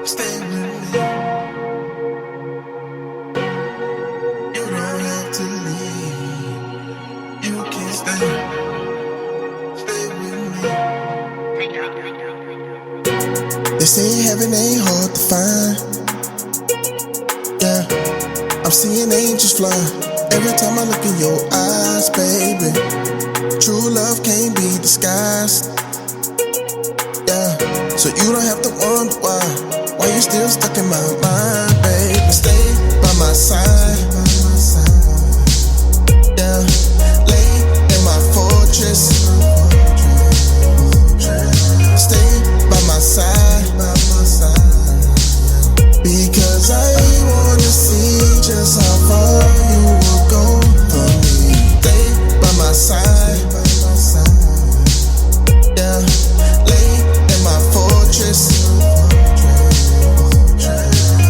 Stay with me. You don't have to leave. You can stay with me. They say heaven ain't hard to find. Yeah, I'm seeing angels fly every time I look in your eyes, baby. True love can't be disguised. Yeah, so you don't have to wonder why you still stuck in my mind, baby. Stay by my side. Yeah, lay in my fortress. Stay by my side. Because I wanna see just how far you will go for me. Stay by my side. Yeah, lay in my fortress.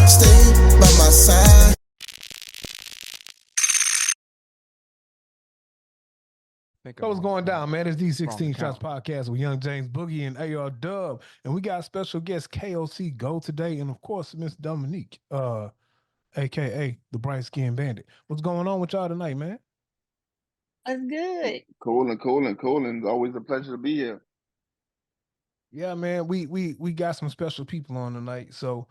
Stay by my side. So what's going down, man? It's D16 Shots Podcast with Young James Boogie and AR Dub. And we got special guest K.O.C Go today. And of course, Miss Dominique, aka the Bright Skin Bandit. What's going on with y'all tonight, man? That's good. Cool. It's always a pleasure to be here. Yeah, man. We got some special people on tonight. So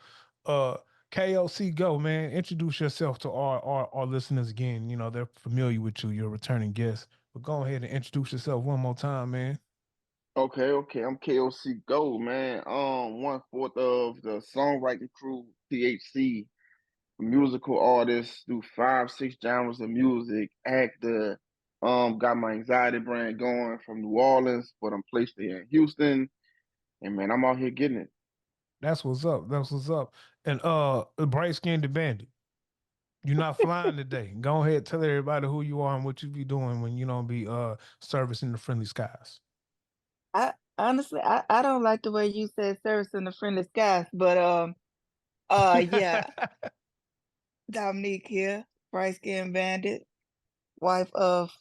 K.O.C Go, man. Introduce yourself to our listeners again. You know, they're familiar with you, you're a returning guest. But go ahead and introduce yourself one more time, man. Okay. I'm K.O.C Go, man. 1/4 of the songwriting crew, THC, musical artist, do 5-6 genres of music, actor. Got my anxiety brand going from New Orleans, but I'm placed here in Houston. And man, I'm out here getting it. That's what's up. That's what's up. And Bright Skinned Bandit. You're not flying today. Go ahead, tell everybody who you are and what you be doing when you don't be servicing the friendly skies. I honestly, I don't like the way you said service in the friendly skies, but yeah, Dominique here, bright skin bandit, wife of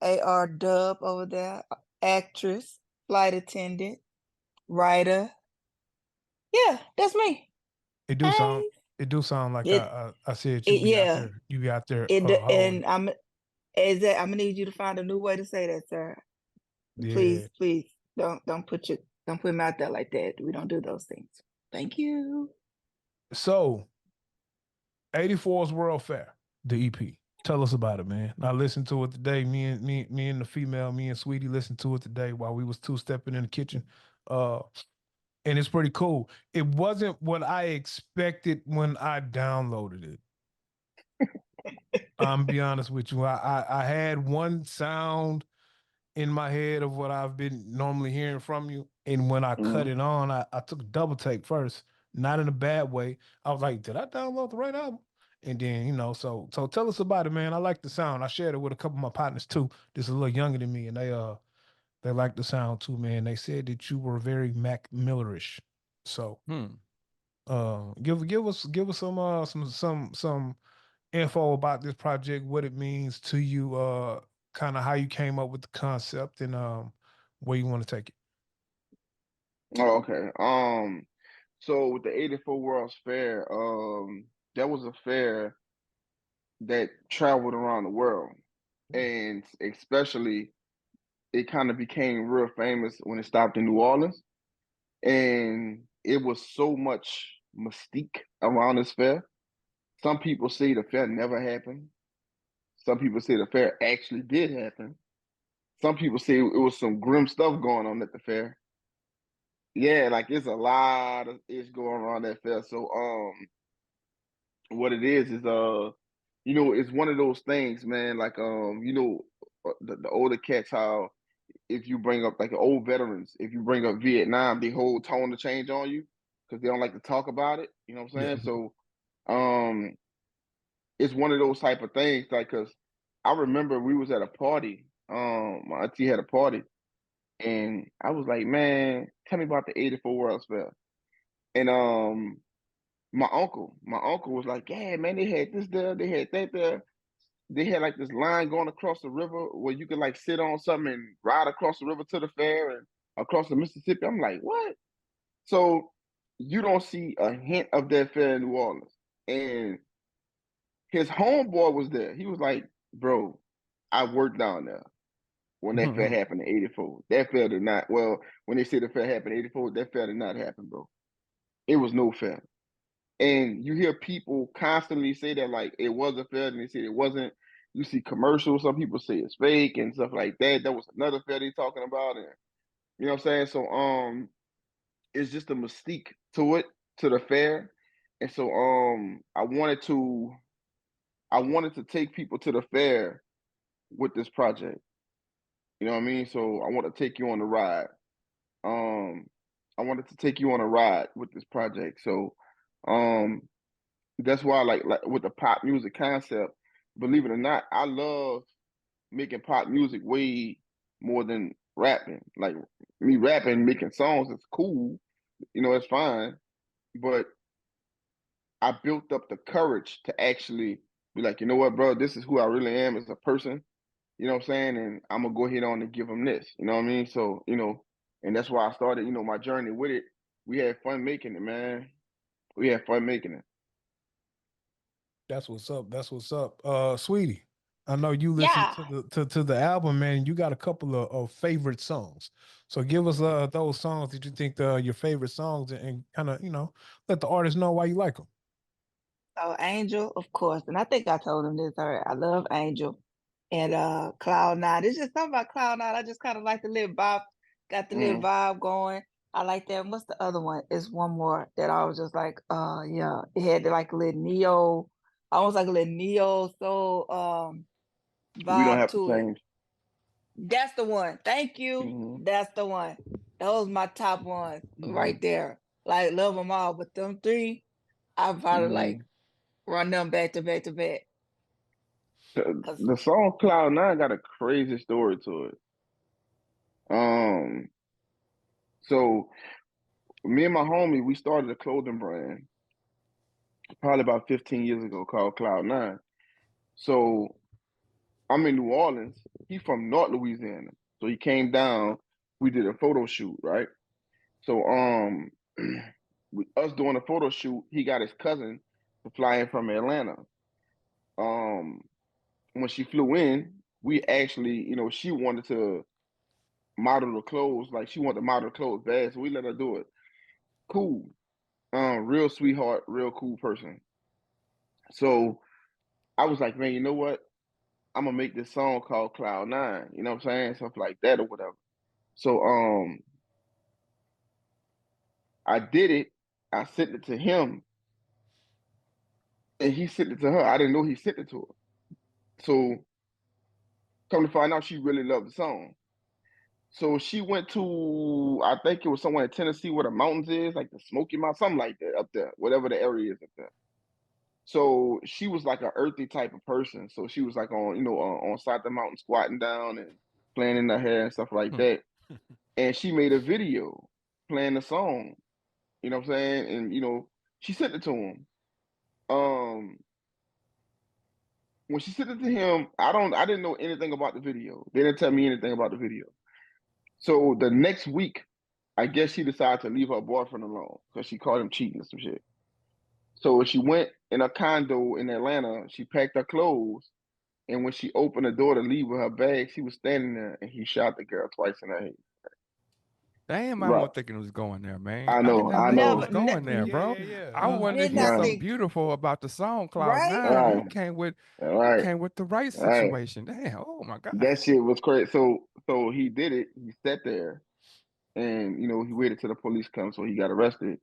AR Dub over there, actress, flight attendant, writer. Yeah, that's me. It do sound Hey, it do sound like it I said it yeah, you be out there and holding. I'm gonna need you to find a new way to say that, sir. Yeah. Please don't put him out there like that. We don't do those things. Thank you. So 84's World Fair, the EP. Tell us about it, man. I listened to it today. Me and the female, me and Sweetie listened to it today while we was two stepping in the kitchen. Uh and it's pretty cool. It wasn't what I expected when I downloaded it. I'm be honest with you. I had one sound in my head of what I've been normally hearing from you. And when I cut Mm-hmm. it on, I took a double take first, not in a bad way. I was like, did I download the right album? And then, so tell us about it, man. I like the sound. I shared it with a couple of my partners too. Just a little younger than me, and they like the sound too, man. They said that you were very Mac Millerish. So give us some info about this project, what it means to you, kind of how you came up with the concept, and where you want to take it. Oh, okay. So with the 84 World's Fair, that was a fair that traveled around the world, and especially it kind of became real famous when it stopped in New Orleans, and it was so much mystique around this fair. Some people say the fair never happened. Some people say the fair actually did happen. Some people say it was some grim stuff going on at the fair. Yeah, like it's a lot of ish going around that fair. So what it is it's one of those things, man. Like the older cats, how if you bring up like the old veterans, if you bring up Vietnam, they hold tone to change on you because they don't like to talk about it. You know what I'm Yeah. saying? So um it's one of those type of things, like, because I remember we was at a party. My auntie had a party, and I was like, man, tell me about the 84 World Fair. And my uncle was like, yeah, man, they had this there, they had that there. They had like this line going across the river where you could like sit on something and ride across the river to the fair and across the Mississippi. I'm like, what? So you don't see a hint of that fair in New Orleans. And his homeboy was there. He was like, bro, I worked down there when that fair happened in 84. That fair did not, well, when they say the fair happened in 84, that fair did not happen, bro. It was no fair. And you hear people constantly say that like it was a fair, and they say it wasn't. You see commercials, some people say it's fake and stuff like that. That was another fair they talking about, and you know what I'm saying? So it's just a mystique to it, to the fair. And so I wanted to take people to the fair with this project. You know what I mean? So I want to take you on the ride. Um, I wanted to take you on a ride with this project. So um, that's why like with the pop music concept, believe it or not, I love making pop music way more than rapping. Like me rapping, making songs is cool, you know, it's fine. But I built up the courage to actually be like, you know what, bro, this is who I really am as a person. You know what I'm saying? And I'm gonna go ahead on and give them this. You know what I mean? So, you know, and that's why I started, you know, my journey with it. We had fun making it, man. We had fun making it. That's what's up. That's what's up. Sweetie, I know you listen Yeah. to the album, man. You got a couple of favorite songs. So give us those songs that you think your favorite songs, and kind of, you know, let the artist know why you like them. So Angel, of course, and I think I told him this already. I love Angel and Cloud9. It's just something about Cloud9. I just kind of like the little vibe, got the little Mm. vibe going. I like that. What's the other one? It's one more that I was just like, yeah, it had like a little neo, almost like a little neo soul We don't vibe have to to it. change. That's the one. Thank you. Mm-hmm. That's the one. Those my top ones Mm-hmm. right there. Like love them all, but them three, I probably Mm-hmm. like run them back to back to back. Cause The song Cloud9 got a crazy story to it. Um, so me and my homie, we started a clothing brand probably about 15 years ago called Cloud9. So I'm in New Orleans. He from North Louisiana. So he came down. We did a photo shoot, right? So with us doing a photo shoot, he got his cousin to fly in from Atlanta. Um, when she flew in, we actually, you know, she wanted to model the clothes, like she wanted to model the clothes bad, so we let her do it. Cool. Real sweetheart, real cool person. So I was like, man, you know what? I'm gonna make this song called Cloud9, you know what I'm saying? Stuff like that or whatever. So I did it, I sent it to him, and he sent it to her. I didn't know he sent it to her. So come to find out she really loved the song. So she went to, I think it was somewhere in Tennessee where the mountains is, like the Smoky Mountains, something like that up there, whatever the area is up there. So she was like an earthy type of person. So she was like on, you know, on side the mountain, squatting down and playing in her hair and stuff like that. And she made a video playing the song. You know what I'm saying? And you know, she sent it to him. Um, when she sent it to him, I didn't know anything about the video. They didn't tell me anything about the video. So the next week, I guess she decided to leave her boyfriend alone because she caught him cheating or some shit. So she went in a condo in Atlanta. She packed her clothes, and when she opened the door to leave with her bag, she was standing there, and he shot the girl twice in her head. Damn, I Right. wasn't thinking it was going there, man. I I did know. not I think it never, was know. going there, n- Yeah, bro. yeah, yeah. I wanted to did hear not Right. something think beautiful about the song Cloud right. Nine, and Right. you came with Right. the right Right. situation. Damn, oh my God. That shit was crazy. So he did it. He sat there, and you know he waited till the police come, so he got arrested.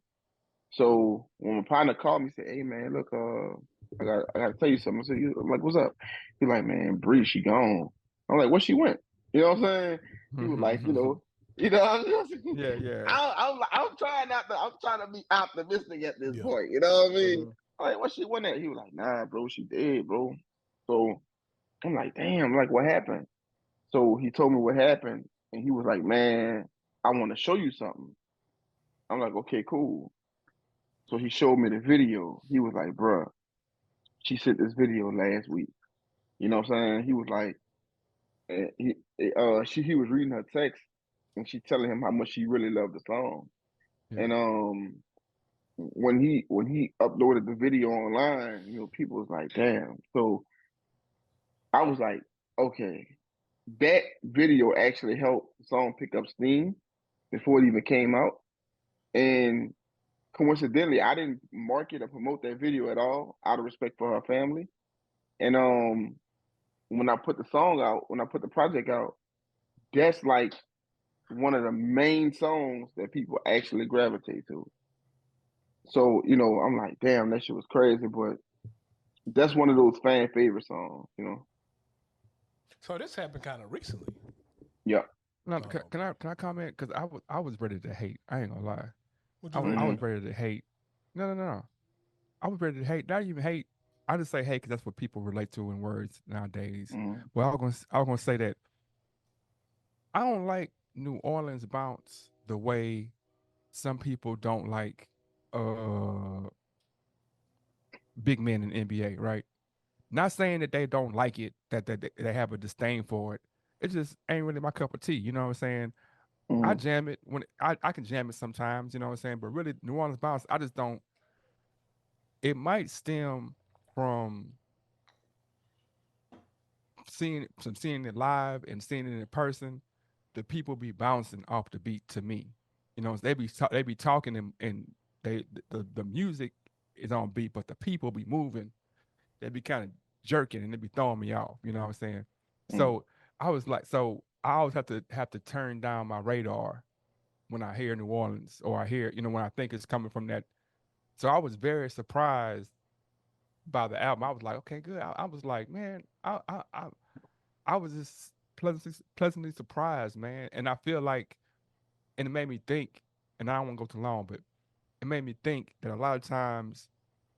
So when my partner called me, he said, "Hey man, look, I gotta tell you something." I said, "I'm like, what's up?" He's like, "Man, Bree, she gone." I'm like, "Where she went?" You know what I'm saying? He was like, what I'm saying? Yeah, yeah. I'm trying not to. I'm trying to be optimistic at this Yeah. point. You know what I mean? Mhm. I'm like, where she went at? He was like, "Nah, bro, she dead, bro." So I'm like, "Damn, like what happened?" So he told me what happened, and he was like, "Man, I want to show you something." I'm like, "Okay, cool." So he showed me the video. He was like, "Bruh, she sent this video last week." You know what I'm saying? He was like, he was reading her text, and she telling him how much she really loved the song. Yeah. And when he uploaded the video online, people was like, damn. So I was like, okay, that video actually helped the song pick up steam before it even came out. And coincidentally, I didn't market or promote that video at all out of respect for her family. And when I put the song out, when I put the project out, that's like one of the main songs that people actually gravitate to. So, I'm like, damn, that shit was crazy, but that's one of those fan favorite songs. So this happened kind of recently. Yeah. No, Oh, can I comment? Because I was ready to hate. I ain't gonna lie. what I you was ready I to was Hmm. hate? ready to hate. No, no, no, no. I was ready to hate. Not even hate. I just say hate because that's what people relate to in words nowadays. Hmm. Well, I was gonna say that I don't like New Orleans bounce the way some people don't like uh big men in NBA, right? Not saying that they don't like it, that they have a disdain for it. It just ain't really my cup of tea. You know what I'm saying? I Hmm. jam it when I can jam it sometimes. You know what I'm saying? But really, New Orleans bounce, I just don't. It might stem from seeing it live and seeing it in person. The people be bouncing off the beat to me. They be talking and the music is on beat, but the people be moving. They be kind of jerking and they be throwing me off. You know what I'm saying? Hmm. So I always have to turn down my radar when I hear New Orleans or I hear when I think it's coming from that. So I was very surprised by the album. I was like, okay, good. I was like, man, I was just pleasantly surprised, man. And I feel like, and it made me think, and I don't want to go too long, but it made me think that a lot of times,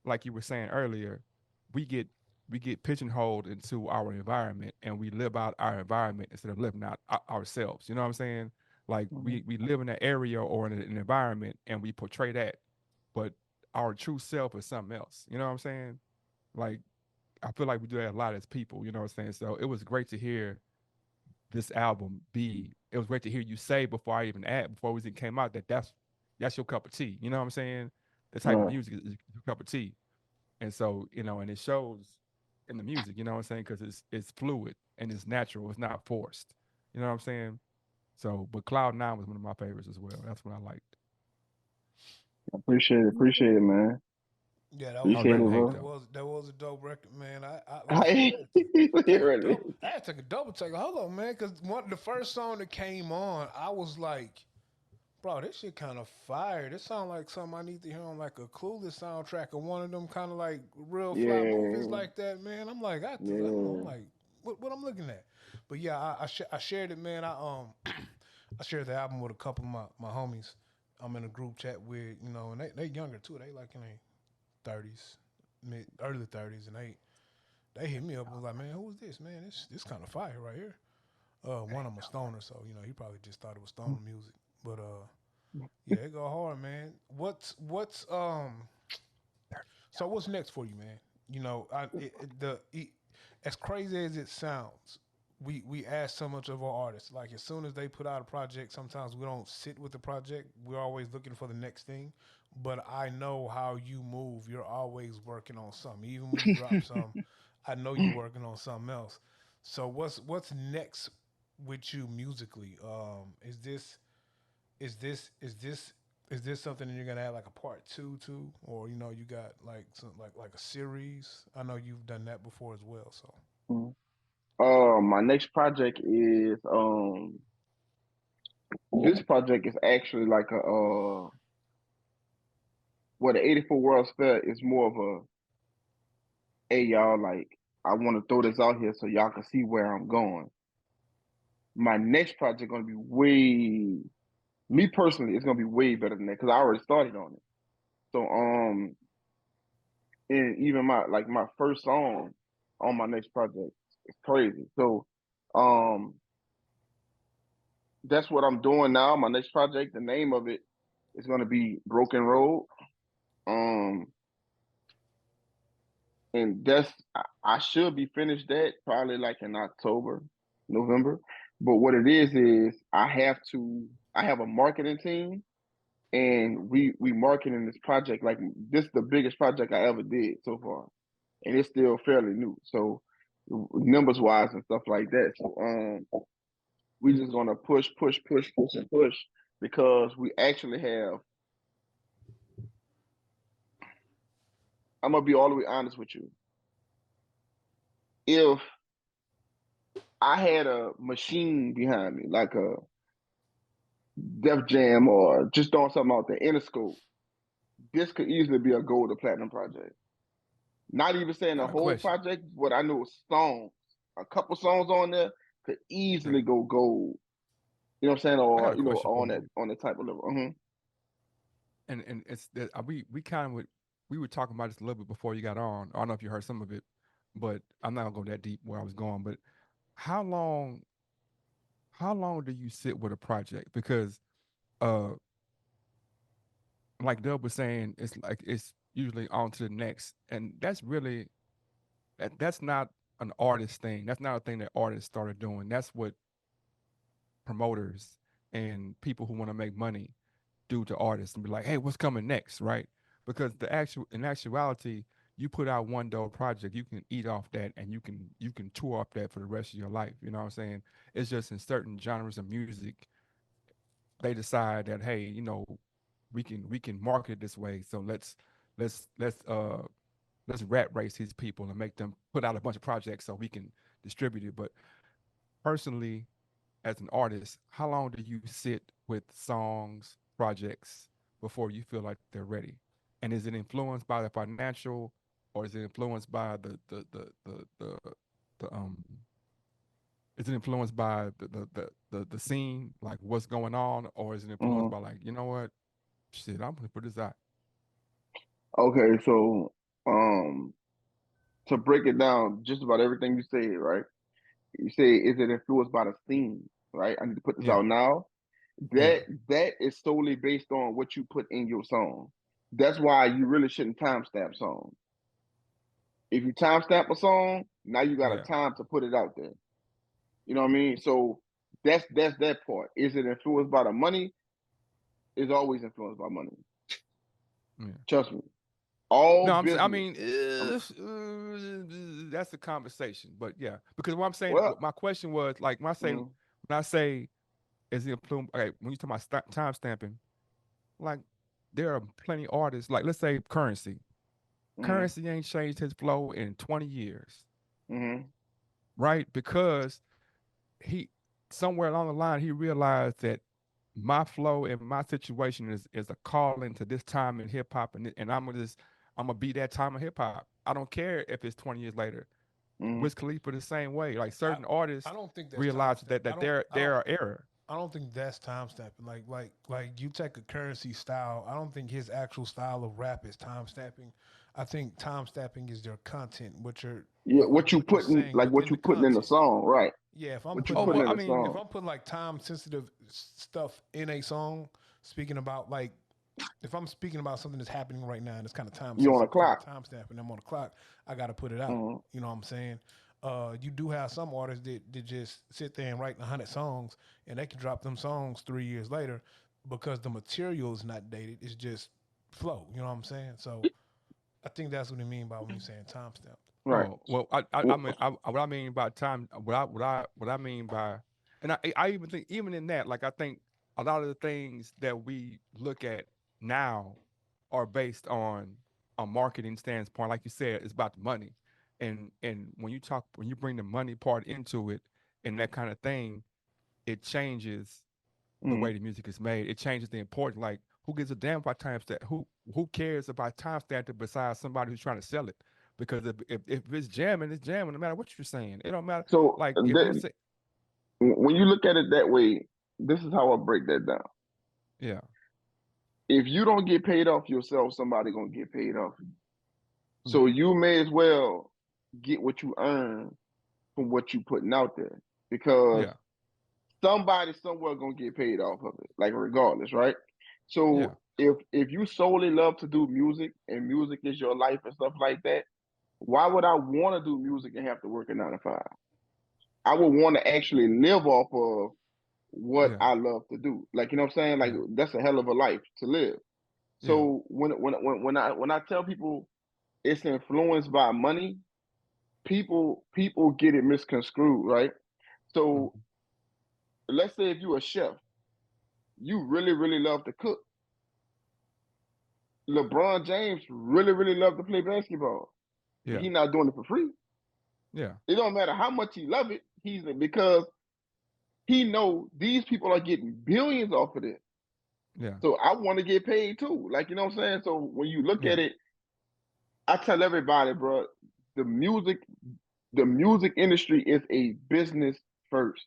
like you were saying earlier, we get we get pigeonholed into our environment and we live out our environment instead of living out ourselves. You know what I'm saying? Like Hmm. we live in an area or in an environment and we portray that, but our true self is something else. You know what I'm saying? Like I feel like we do that a lot as people. You know what I'm saying? So it was great to hear this album be. It was great to hear you say before we even came out that's your cup of tea. You know what I'm saying? The type of Right. music is your cup of tea, and so and it shows in the music. You know what I'm saying? Because it's fluid and it's natural. It's not forced. You know what I'm saying? So, but Cloud Nine was one of my favorites as well. That's what I liked. Appreciate it. Appreciate it, man. Yeah, I was Appreciate ready it, to hate bro. though. that was a dope record, man. I like I said, I really. I had to take a double take. Hold on, man, because the first song that came on, I was like, bro, this shit kind of fire. This sound like something I need to hear on like a Clueless soundtrack or one of them kind of like real fly movies Yeah. like that, man. I'm like, hold on, I'm Yeah. like, what I'm looking at? But yeah, I shared it, man. I shared the album with a couple of my homies. I'm in a group chat with, and they younger too. They like in their 30s, early 30s, and they hit me up and was like, man, who is this, man? This kind of fire right here. One I'm a stoner, so he probably just thought it was stoner music. But yeah, it go hard, man. So what's next for you, man? As crazy as it sounds, we ask so much of our artists. Like as soon as they put out a project, sometimes we don't sit with the project. We're always looking for the next thing. But I know how you move. You're always working on something. Even when you drop some, I know you're working on something else. So what's next with you musically? Is this is this is this something that you're gonna have like a part two to, or you got like some like a series? I know you've done that before as well. So My next project is this project is actually like the 84 World's Fair is more of hey y'all, like I want to throw this out here so y'all can see where I'm going. My next project gonna be me personally, it's gonna be way better than that because I already started on it. So and even my first song on my next project is crazy. So um that's what I'm doing now. My next project, the name of it is gonna be Broken Road. Um and I should be finished that probably like in October, November. But what it is I have a marketing team and we marketing this project like this is the biggest project I ever did so far, and it's still fairly new. So numbers wise and stuff like that. So we just gonna push because we actually have. I'm gonna be all the way honest with you. If I had a machine behind me, like a Def Jam or just throwing something out there, Interscope, this could easily be a gold or platinum project. Not even saying the Got a whole question. project, but I know songs, a couple songs on there could easily go gold. You know what I'm saying? I got Or a question for you. on that type of level. And it's that we kind of would we were talking about this a little bit before you got on. I don't know if you heard some of it, but I'm not gonna go that deep where I was going. But how long how long do you sit with a project? Because uh like Dub was saying, it's like it's usually on to the next. And that's really that's not an artist thing. That's not a thing that artists started doing. That's what promoters and people who want to make money do to artists and be like, hey, what's coming next, right? Because the actual in actuality, you put out one dope project, you can eat off that and you can tour off that for the rest of your life. You know what I'm saying? It's just in certain genres of music, they decide that, hey, we can market it this way. So let's let's uh let's rat race these people and make them put out a bunch of projects so we can distribute it. But personally, as an artist, how long do you sit with songs, projects before you feel like they're ready? And is it influenced by the financial, or is it influenced by the is it influenced by the scene, like what's going on, or is it influenced Mm-hmm. by like, you know what, shit, I'm gonna put this out. Okay, so um, to break it down, just about everything you said, right? You say, is it influenced by the scene, right? I need to put this Yeah, out now. yeah, That is solely based on what you put in your song. That's why you really shouldn't timestamp songs. If you timestamp a song, now you got a yeah, time to put it out there. You know what I mean? So that's that part. Is it influenced by the money? It's always influenced by money. yeah. Trust me. All No, I business. mean, Um, that's a conversation, but yeah, because what I'm saying, well, what my question was, like, mm, when I say is the influence, okay, when you talk about time stamping, like, there are plenty of artists, like, let's say Currency. mm, Currency ain't changed his flow in 20 years, mm, right? Because he, somewhere along the line, he realized that my flow and my situation is a calling to this time in hip hop, and I'm gonna be that time of hip hop. I don't care if it's 20 years later. mm. Wiz Khalifa the same way. Like I certain I artists don't think that's realize timestamp. that they're an error. I don't think that's time stamping. Like you take a Currency style. I don't think his actual style of rap is time stamping. I think time stamping is their content, Yeah, what you're saying what within you the putting in the content. song, right? Yeah, if I'm What you putting Oh putting well, like in I the mean, if song. I'm putting like time sensitive stuff in a song, speaking about like if I'm speaking about something that's happening right now and it's kind of time You on the sensitive, kind of clock. time stamp, and I'm on the clock, I got to put it out. Mm, You know what I'm saying? You do have some artists that just sit there and write 100 songs, and they can drop them songs 3 years later because the material is not dated. It's just flow. You know what I'm saying? So I think that's what I mean by when you're saying time stamp. right. oh well, I mean, what I mean by time, what I mean by, and I even think even in that, like I think a lot of the things that we look at now are based on a marketing standpoint. Like you said, it's about the money, and when you bring the money part into it and that kind of thing, it changes the Mm. way the music is made. It changes the importance. Like, who gives a damn about timestamp? Who cares about timestamp besides somebody who's trying to sell it? Because if it's jamming, it's jamming. No matter what you're saying, it don't matter. So Like if you say, when you look at it that way, this is how I break that down. yeah, If you don't get paid off yourself, somebody gonna get paid off you. yeah, So you may as well get what you earn from what you putting out there because yeah, somebody somewhere gonna get paid off of it, like regardless, right? yeah, So if you solely love to do music and music is your life and stuff like that, why would I want to do music and have to work a 9 to 5? I would want to actually live off of what Yeah. I love to do. Like, you know what I'm saying? Like, Yeah. that's a hell of a life to live. Yeah. So when I tell people it's influenced by money, people get it misconstrued, right? So Mhm. let's say if you're a chef, you really, really love to cook. LeBron James really, really love to play basketball, but Yeah. he's not doing it for free. Yeah. It don't matter how much he love it, he's because he know these people are getting billions off of it. Yeah. So I want to get paid too. Like, you know what I'm saying? So when you look Yeah. at it, I tell everybody, bro, the music, the music industry is a business first.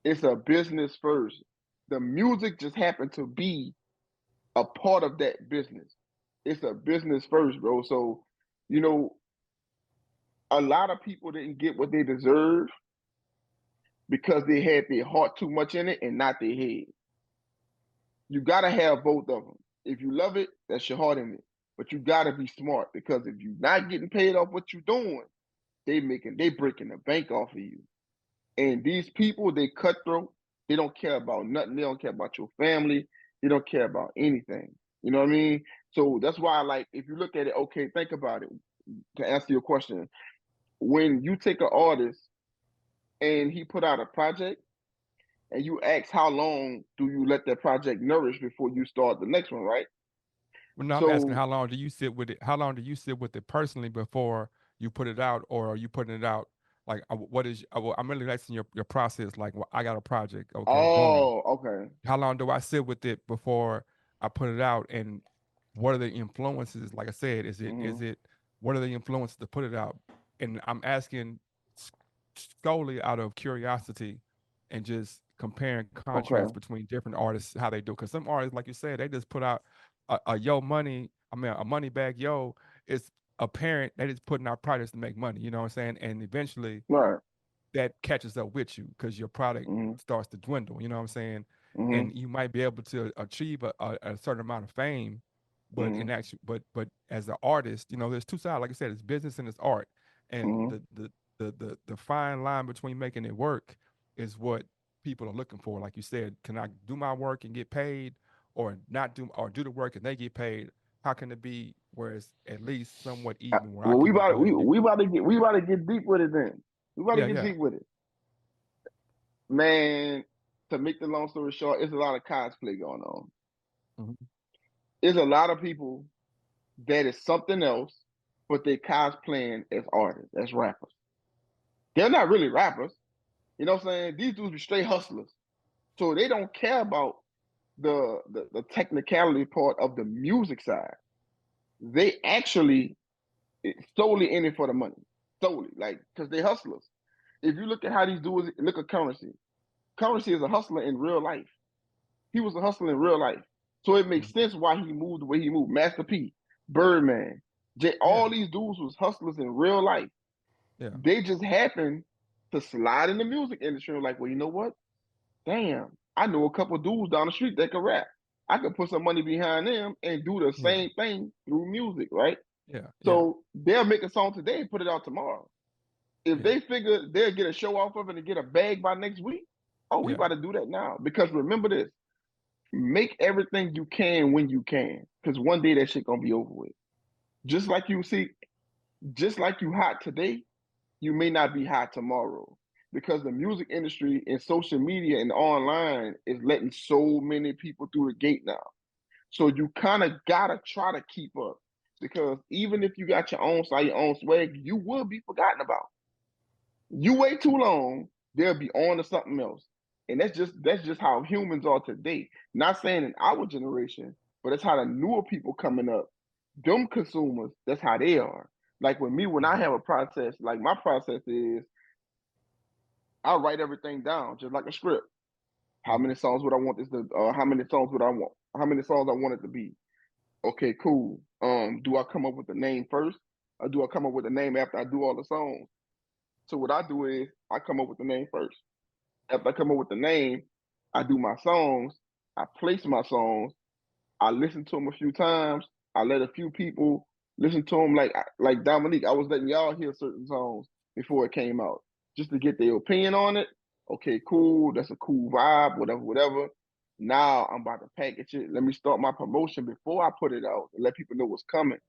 It's a business first. The music just happened to be a part of that business. It's a business first, bro. So, you know, a lot of people didn't get what they deserve because they had their heart too much in it and not their head. You gotta have both of them. If you love it, that's your heart in it. But you gotta be smart because if you're not getting paid off what you're doing, they breaking the bank off of you. And these people, they cutthroat. They don't care about nothing. They don't care about your family. They don't care about anything. You know what I mean? So that's why, like, if you look at it, okay, think about it. To answer your question, when you take an artist and he put out a project, and you ask how long do you let that project nourish before you start the next one, right? Well, no, I'm asking So, how long do you sit with it? How long do you sit with it personally before you put it out, or are you putting it out? Like, what is? I'm really asking your process. Like, well, I got a project. Okay, boom. oh, okay. How long do I sit with it before I put it out? And what are the influences? Like I said, is Hmm. it what are the influences to put it out? And I'm asking solely out of curiosity and just comparing contrasts Okay. between different artists, how they do. Because some artists, like you said, they just put out a yo money. I mean, a money bag yo. It's apparent they just putting out projects to make money. You know what I'm saying? And eventually Right. that catches up with you because your product Hmm. starts to dwindle. You know what I'm saying? Hmm. And you might be able to achieve a certain amount of fame, but Hmm. in actual, but as an artist, you know, there's two sides. Like I said, it's business and it's art, and Hmm. the fine line between making it work is what people are looking for. Like you said, can I do my work and get paid, or not do, or do the work and they get paid? How can it be where it's at least somewhat even, where I Well, can be doing it? we about to get deep with it then. We about to Yeah, get yeah. deep with it, man. To make the long story short, it's a lot of cosplay going on. Mhm. There's a lot of people that is something else, but they cosplaying as artists, as rappers. They're not really rappers. You know what I'm saying? These dudes be straight hustlers. So they don't care about the technicality part of the music side. They actually solely in it for the money. Solely. Like, because they hustlers. If you look at how these dudes look at Currency, Currency is a hustler in real life. He was a hustler in real life. So it makes Mhm. sense why he moved the way he moved. Master P, Birdman, Yeah, all these dudes was hustlers in real life. yeah, They just happened to slide in the music industry. Like, well, you know what? Damn, I know a couple dudes down the street that can rap. I could put some money behind them and do the yeah, same thing through music, right? yeah, yeah, So they'll make a song today and put it out tomorrow. If yeah, they figure they'll get a show off of it and get a bag by next week, oh, we yeah, about to do that now. Because remember this, make everything you can when you can. Because one day that shit gonna be over with. Just like you see, just like you hot today, you may not be hot tomorrow. Because the music industry and social media and online is letting so many people through the gate now. So you kind of gotta try to keep up. Because even if you got your own style, your own swag, you will be forgotten about. You wait too long, they'll be on to something else. And that's just how humans are today. Not saying in our generation, but it's how the newer people coming up, them consumers, that's how they are. Like with me, when I mhm, have a process, like my process is I write everything down just like a script. How mhm, many songs would I want this to how many songs would I want? How many songs I want it to be? Okay, cool. Do I come up with the name first? Or do I come up with the name after I do all the songs? So what I do is I come up with the name first. After I come up with the name, I do my songs. I place my songs. I listen to them a few times. I let a few people listen to them, like Dominique. I was letting y'all hear certain songs before it came out, just to get their opinion on it. Okay, cool. That's a cool vibe, whatever, whatever. Now I'm about to package it. Let me start my promotion before I put it out and let people know what's coming.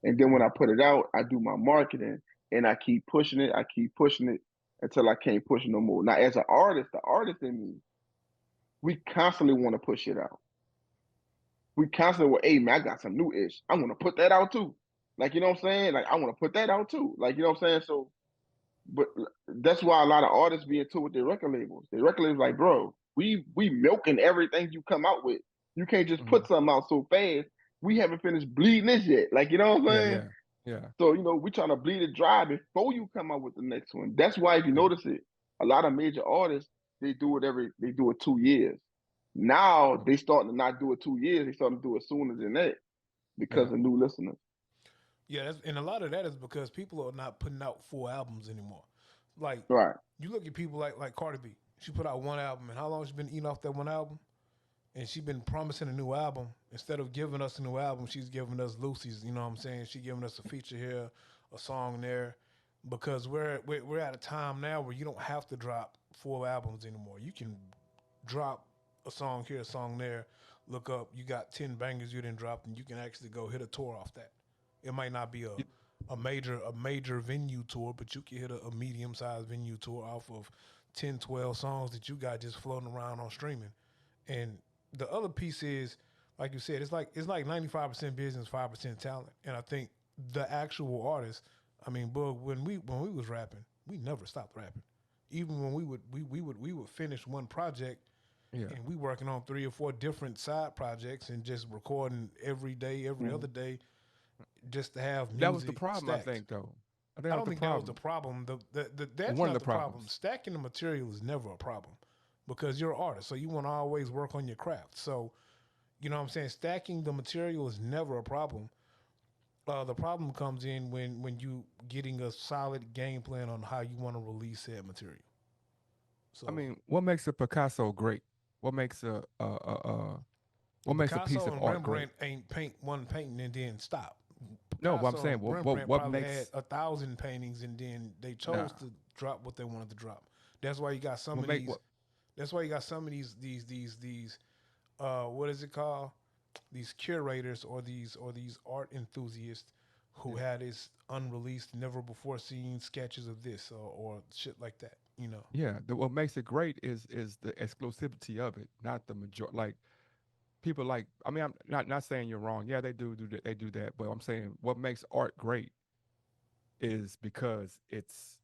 And then when I put it out, I do my marketing and I keep pushing it. I keep pushing it until I can't push no more. Now, as an artist, the artist in me, we constantly want to push it out. We constantly, well, hey man, I got some new ish. I want to put that out too. Like, you know what I'm saying? Like, I want to put that out too. Like, you know what I'm saying? So, but that's why a lot of artists be into with their record labels. Their record labels like, bro, we milking everything you come out with. You can't just Mm-hmm. put something out so fast. We haven't finished bleeding this yet. Like, you know what I'm Yeah, saying? yeah, yeah, So, we trying to bleed it dry before you come out with the next one. That's why if you yeah. notice it, a lot of major artists, they do it 2 years. Now they starting to not do it 2 years, they starting to do it sooner than that because Yeah. of new listeners. Yeah, and a lot of that is because people are not putting out full albums anymore. Like Right. you look at people like Cardi B. She put out one album, and how long she been eating off that one album? And she been promising a new album. Instead of giving us a new album, she's giving us Lucy's. You know what I'm saying? She giving us a feature here, a song there, because we're at a time now where you don't have to drop full albums anymore. You can drop a song here, a song there. Look up, you got 10 bangers you didn't drop, and you can actually go hit a tour off that. It might not be Y- a major venue tour, but you can hit a medium sized venue tour off of 10, 12 songs that you got just floating around on streaming. And the other piece is, like you said, it's like 95% business, 5% talent. And I think the actual artist, I mean, Bug, when we was rapping, we never stopped rapping. Even when we would finish one project Yeah. and we working on 3 or 4 different side projects and just recording every day, every Mhm. other day, just to have That was the music problem, I stacked. think, though. I think I that was don't the think that was the problem. problem. Or That's one of not the the problem. problems. Stacking the material is never a problem because you're an artist, so you want to always work on your craft. So you know what I'm saying? Stacking the material is never a problem. The problem comes in when you getting a solid game plan on how you want to release that material. I So mean, what makes a Picasso great? What makes what makes a piece Picasso of and art great? Rembrandt ain't paint one painting and then stop. No, but I'm Picasso saying, and Rembrandt what probably had makes 1,000 paintings and then they nah? chose to drop what they wanted to drop. That's why you got some What of make these. what? That's why you got some of these what is it called? These curators or these art enthusiasts who Yeah, had this unreleased, never before seen sketches of this or shit like that. You know, yeah. What makes it great is the exclusivity of it, not the major. Like people like. I mean, I'm not saying you're wrong. Yeah, they do that. They do that. But I'm saying what makes art great is because it's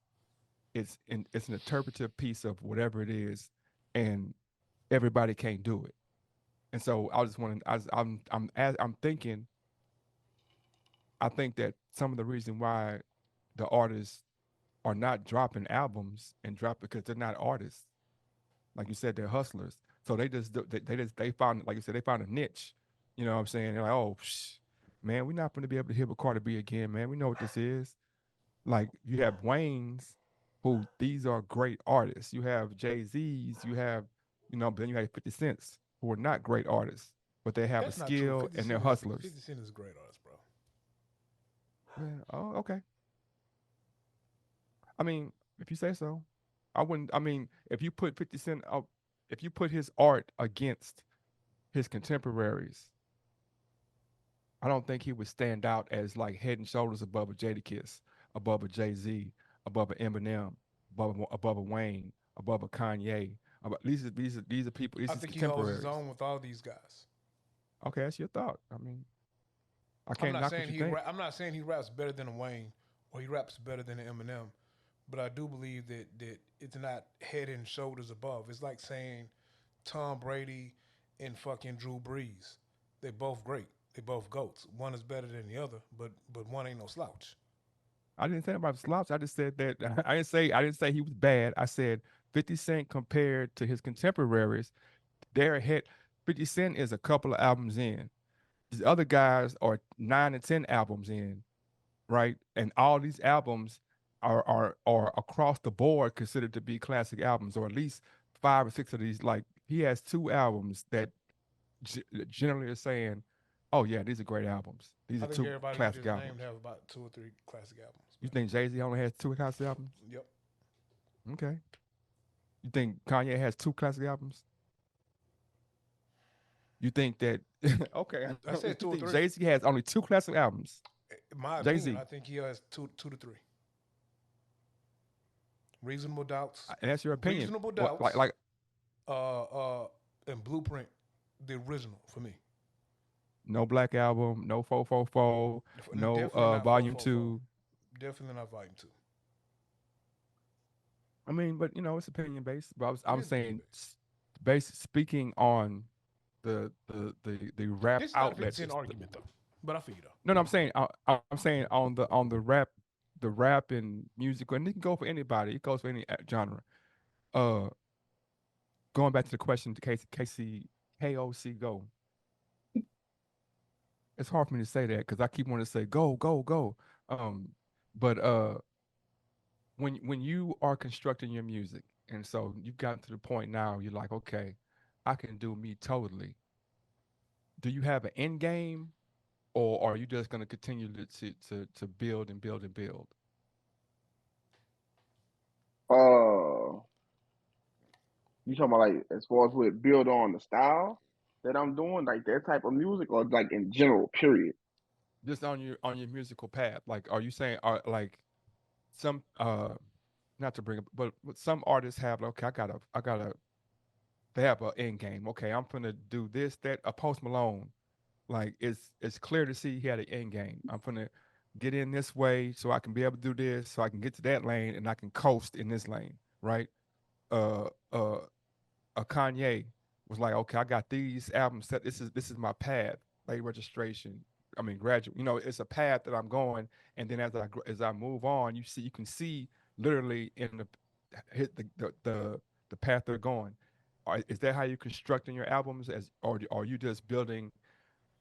an interpretive piece of whatever it is, and everybody can't do it. And so I just want to. I'm thinking. I think that some of the reason why the artists are not dropping albums and drop because they're not artists. Like you said, they're hustlers. So they found, like you said, they found a niche. You know what I'm saying? They're like, oh, man, we're not going to be able to hear with Carter B again, man. We know what this is. Like you have Wayne's, who these are great artists. You have Jay Z's. You have, but then you have 50 Cents, who are not great artists, but they have a that's not true. skill Fifty and they're Cent is hustlers. 50 Cent is a great artist, bro. Man, oh, okay. I mean, if you say so, I wouldn't. I mean, if you put 50 Cent up, if you put his art against his contemporaries, I don't think he would stand out as like head and shoulders above a Jadakiss, above a Jay Z, above a Eminem, above a Wayne, above a Kanye. These are people. I These are think he holds his contemporaries. own with all these guys. Okay, that's your thought. I mean, I I'm can't not knock what saying you think. I'm not saying he raps better than a Wayne or he raps better than an Eminem, but I do believe that it's not head and shoulders above. It's like saying Tom Brady and fucking Drew Brees. They both great. They both goats. One is better than the other, but one ain't no slouch. I didn't say about slouch. I just said that I didn't say he was bad. I said 50 Cent compared to his contemporaries, they're ahead. 50 Cent is a couple of albums in. These other guys are 9 and 10 albums in, right? And all these albums are across the board considered to be classic albums, or at least 5 or 6 of these. Like he has 2 albums that generally are saying, "Oh yeah, these are great albums. These I are think two everybody you classic just named albums." have about 2 or 3 classic albums, You man. think Jay Z only has 2 classic albums? Yep. Okay. You think Kanye has two classic albums? You think that okay? I You said two or think three. Jay-Z has only two classic albums? In my opinion, Jay-Z, I think he has two to three. Reasonable doubts. and that's your opinion. Reasonable Like doubts. like Uh, uh, and Blueprint, the original for me. no Black Album, no 444, no Definitely not four Volume four four. 2. Definitely not volume two. I mean, but it's opinion based. But It I'm is opinion saying, based. speaking on the rap This is not a 50 outlets. cent argument though. But I feel you though. No, no, I'm saying on the rap and music, and it can go for anybody. It goes for any genre. Uh, Going back to the question to K.O.C Go. It's hard for me to say that because I keep wanting to say go, go, go. Um, but when you are constructing your music, and so you've gotten to the point now, you're like, okay, I can do me totally. Do you have an end game, or are you just going to continue to build and build and build? Uh, you talking about like as far as with build on the style that I'm doing, like that type of music, or like in general, period. Just on your musical path, like, are you saying, are like some not to bring up, but some artists have, okay, I gotta they have an end game. Okay, I'm gonna do this, that. A Post Malone, like it's clear to see he had an end game. I'm gonna get in this way so I can be able to do this, so I can get to that lane and I can coast in this lane, right? Uh, uh, a Kanye was like, okay, I got these albums set. This is my path. Late registration. I mean, graduate. It's a path that I'm going, and then as I move on, you can see literally in the hit the path they're going. Is that how you constructing your albums, or are you just building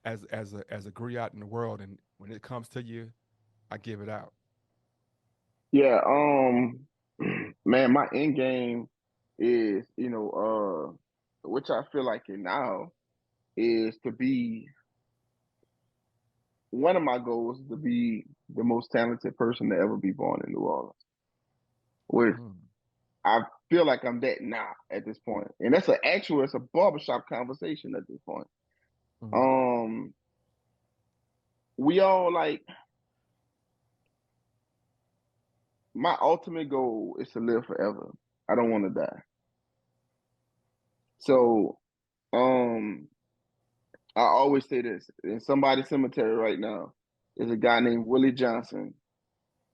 as a griot in the world, and when it comes to you, I give it out. Yeah. Man, my end game is which I feel like it now is to be one of my goals is to be the most talented person to ever be born in New Orleans. Which Mm, I feel like I'm that now at this point, and it's a barbershop conversation at this point. mm, Um, we all like my ultimate goal is to live forever. I don't want to die. So, um, I always say this in somebody's cemetery right now is a guy named Willie Johnson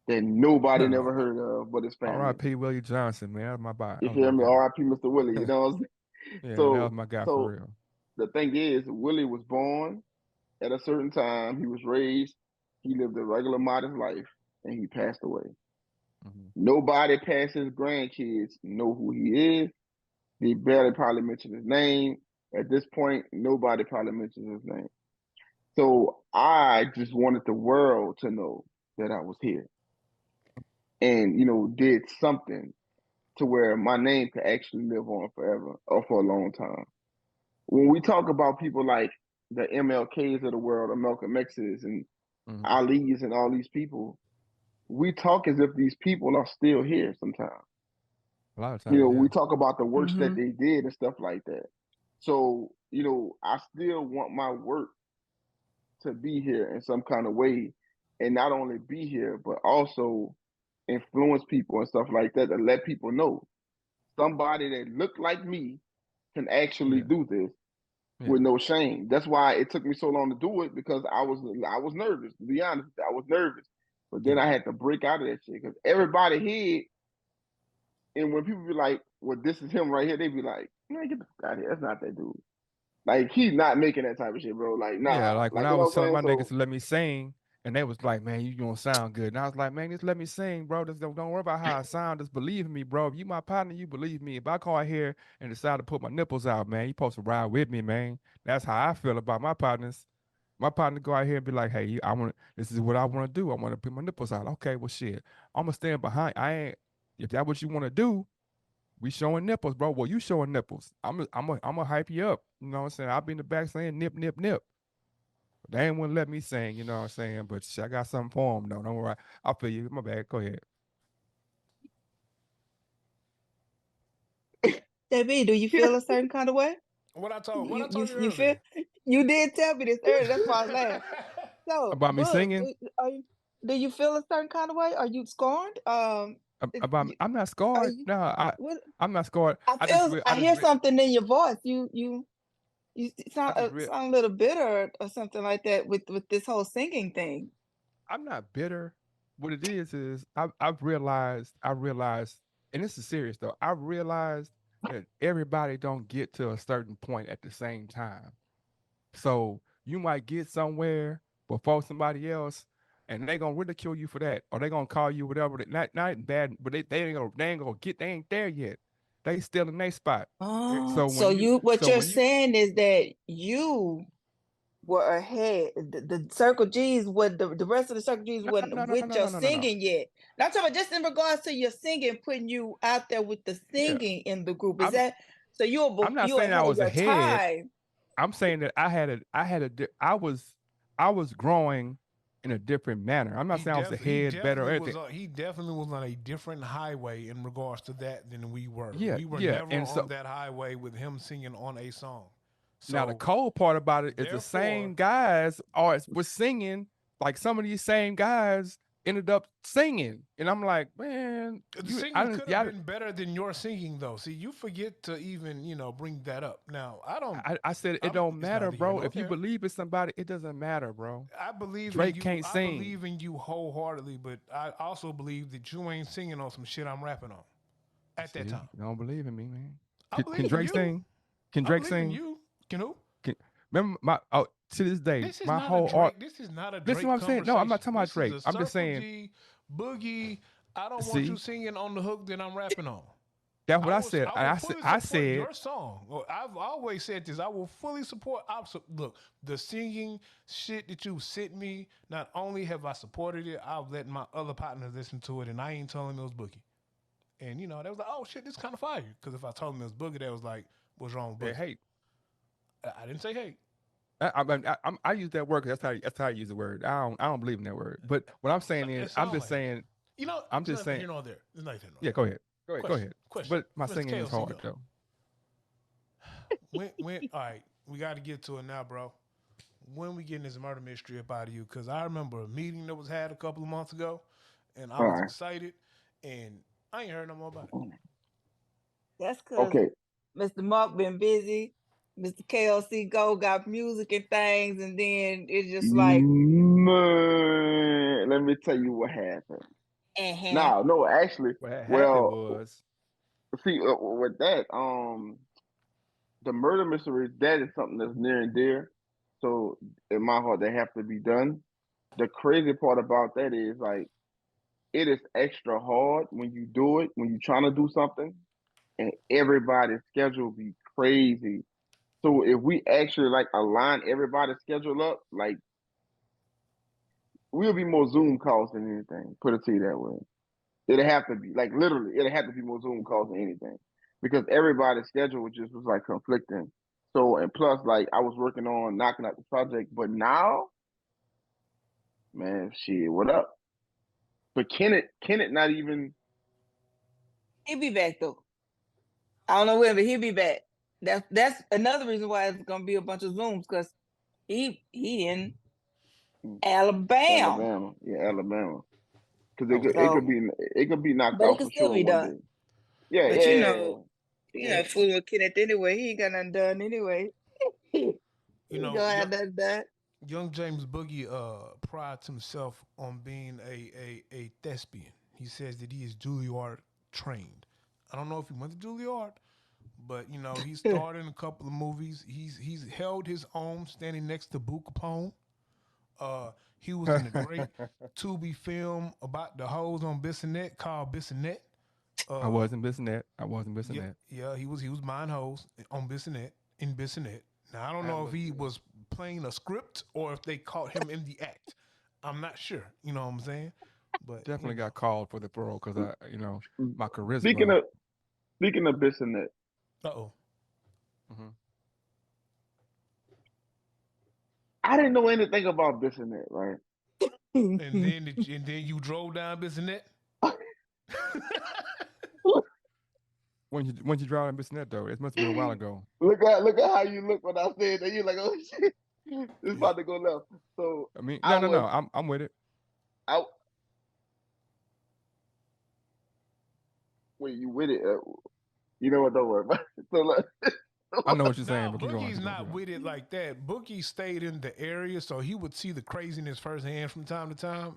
that nobody never heard of but his family. R.I.P. Willie Johnson, man. That You was feel my me? guy. R.I.P. Mr. Willie. You know what I'm saying? Yeah, that was So, my guy for so real. the thing is, Willie was born at a certain time. He was raised. He lived a regular, modest life, and he passed away. Hmm. Nobody past his grandkids know who he is. They barely probably mention his name. At this point, nobody probably mentions his name. So I just wanted the world to know that I was here and, did something to where my name could actually live on forever or for a long time. When we talk about people like the MLKs of the world, or Malcolm X's and Hmm. Ali's and all these people, we talk as if these people are still here sometimes. A lot of times, We yeah. talk about the works that Mm-hmm. they did and stuff like that. So, I still want my work to be here in some kind of way and not only be here, but also influence people and stuff like that to let people know somebody that looked like me can actually Yeah, do this yeah, with no shame. That's why it took me so long to do it because I was nervous, to be honest. I was nervous. But then yeah, I had to break out of that shit because everybody here, and when people be like, well, this is him right here, they be like, man, get the fuck out of here. That's not that dude. Like, he's not making that type of shit, bro. Like, yeah. nah. Like when Like, I you know was what I'm telling saying? my niggas So, to let me sing, and they was like, "Man, you gonna sound good." And I was like, "Man, just let me sing, bro. Just don't worry about how I sound. Just believe in me, bro. If you my partner, you believe me. If I call here and decide to put my nipples out, man, you supposed to ride with me, man. That's how I feel about my partners. My partner go out here and be like, "Hey, I want. This is what I want to do. I want to put my nipples out. Okay, well, shit. I'm gonna stand behind. I ain't. If that's what you want to do, we showing nipples, bro. Well, you showing nipples. I'm gonna hype you up. You know what I'm saying? I'll be in the back saying nip, nip, nip. They ain't wouldn't let me sing, you know what I'm saying? But shit, I got something for them, though. Don't worry. I'll feel you. My bad. Go ahead. JB, do you feel a certain kind of way? What I told You you feel? earlier. You did tell me this earlier. That's why I laughed. So, About me Book, singing? do you feel a certain kind of way? Are you scorned? About I'm not Are scarred. you? No, What? I'm not scarred. I hear something in your voice. You I sound just real sound a little bitter or something like that with this whole singing thing. I'm not bitter. What it is I realized, and this is serious though. I realized that everybody don't get to a certain point at the same time. So you might get somewhere before somebody else, and they gonna ridicule you for that, or they gonna call you whatever. Not bad, but they ain't gonna get. They ain't there yet. They still in their spot. Oh, So so when you what so you're when you saying is that you were ahead. The Circle G's, what the rest of the Circle G's no wasn't no no no with no your no no no no singing yet. Now I'm talking about just in regards to your singing, putting you out there with the yeah singing in the group. Is I'm that so? I'm not You're saying I ahead of was your ahead. time. I'm saying that I was growing in a different manner. I'm not saying I was ahead, better, or anything. He definitely was on a different highway in regards to that than we were. Yeah, We were yeah. never And on so that highway with him singing on a song. now the So cold part about it is the therefore, same guys was singing. Like some of these same guys ended up singing, and I'm like, man, the you, I singing didn't, could have yeah, been better than your singing, though. See, you forget to even, bring that up. Now, I don't. I said it I'm. don't It's matter, neither here bro. nor If you there. believe in somebody, it doesn't matter, bro. I believe in Drake you. can't I sing. believe in you wholeheartedly, but I also believe that you ain't singing on some shit I'm rapping on at that See, time. you don't believe in me, man. I Can believe in Drake you. sing? Can I Drake believe in sing? you. Can who? Can, remember my to this day, This is my not a whole art. Drake. This is not a Listen, to Drake what I'm saying. No, I'm not conversation. talking about This is Drake. a I'm just Circle saying. G Boogie. I don't want you See, singing on the hook that I'm rapping on. that's what I said. I will fully I support said your song. I've always said this. I will fully support. Look, the singing shit that you sent me. Not only have I supported it, I've let my other partners listen to it, and I ain't telling them it was Boogie. And they was like, "Oh shit, this kind of fire." Because if I told them it was Boogie, they was like, "What's wrong with that Boogie?" hate. I didn't say hate. I use that word because that's how I use the word. I don't believe in that word. But what I'm saying is, It sounds like it. I'm It's just nothing saying. here nor there. It's nothing here nor Yeah, there. go ahead. Go Question. ahead. Question. But my Mr. singing is K.O.C. hard Go. though. When all right, we got to get to it now, bro. When we getting this murder mystery up out of you? Because I remember a meeting that was had a couple of months ago, and I All was right. excited, and I ain't heard no more about it. That's because Okay. Mr. Mark been busy. Mr. K.O.C. Go got music and things, and then it's just like, Man, let me tell you what happened. uh-huh. No, actually, What had happened well, was see, with that, the murder mystery, that is something that's near and dear. So in my heart, they have to be done. The crazy part about that is like it is extra hard when you do it, when you're trying to do something, and everybody's schedule be crazy. So if we actually like align everybody's schedule up, like we'll be more Zoom calls than anything. Put it to you that way. It'll have to be like literally, it'll have to be more Zoom calls than anything because everybody's schedule just was like conflicting. So and plus, like I was working on knocking out the project, but now, man, shit, what up? But Kenneth, not even. He'll be back though. I don't know when, but he'll be back. That's another reason why it's gonna be a bunch of Zooms because he in Alabama. Alabama, yeah, Alabama, because oh So, it could be knocked but it out can for still sure be one done. day. Yeah, But yeah, yeah. fooling with Kenneth anyway, he ain't got nothing done anyway. he You ain't know, gonna have nothing done. young James Boogie prides himself on being a thespian. He says that he is Juilliard trained. I don't know if he went to Juilliard, but he starred in a couple of movies. He's held his own standing next to Boo Capone. He was in a great Tubi film about the hoes on Bissonnette called Bissonnette. I Uh, wasn't missing that. I wasn't missing yeah, that. yeah, he was buying hoes on Bissonnette in Bissonnette. Now I don't I know if looked he it up. was playing a script or if they caught him in the act. I'm not sure. You know what I'm saying? But Definitely got called for the parole because my Speaking charisma. of speaking of Bissonnette, uh oh. Hmm. I didn't know anything about Bissonnette, right? And then you drove down Bissonnette. when you draw in Bissonnette though, it must have been a while ago. Look at how you look when I said that. You're like, oh shit, it's about to go left. So I mean, I no. was I'm with it. out. Wait, you with it? You know what? Don't worry about it. So look, I know what you're saying, Nah, but keep going. Boogie's Keep going. not Keep going. with it like that. Boogie stayed in the area, so he would see the craziness firsthand from time to time.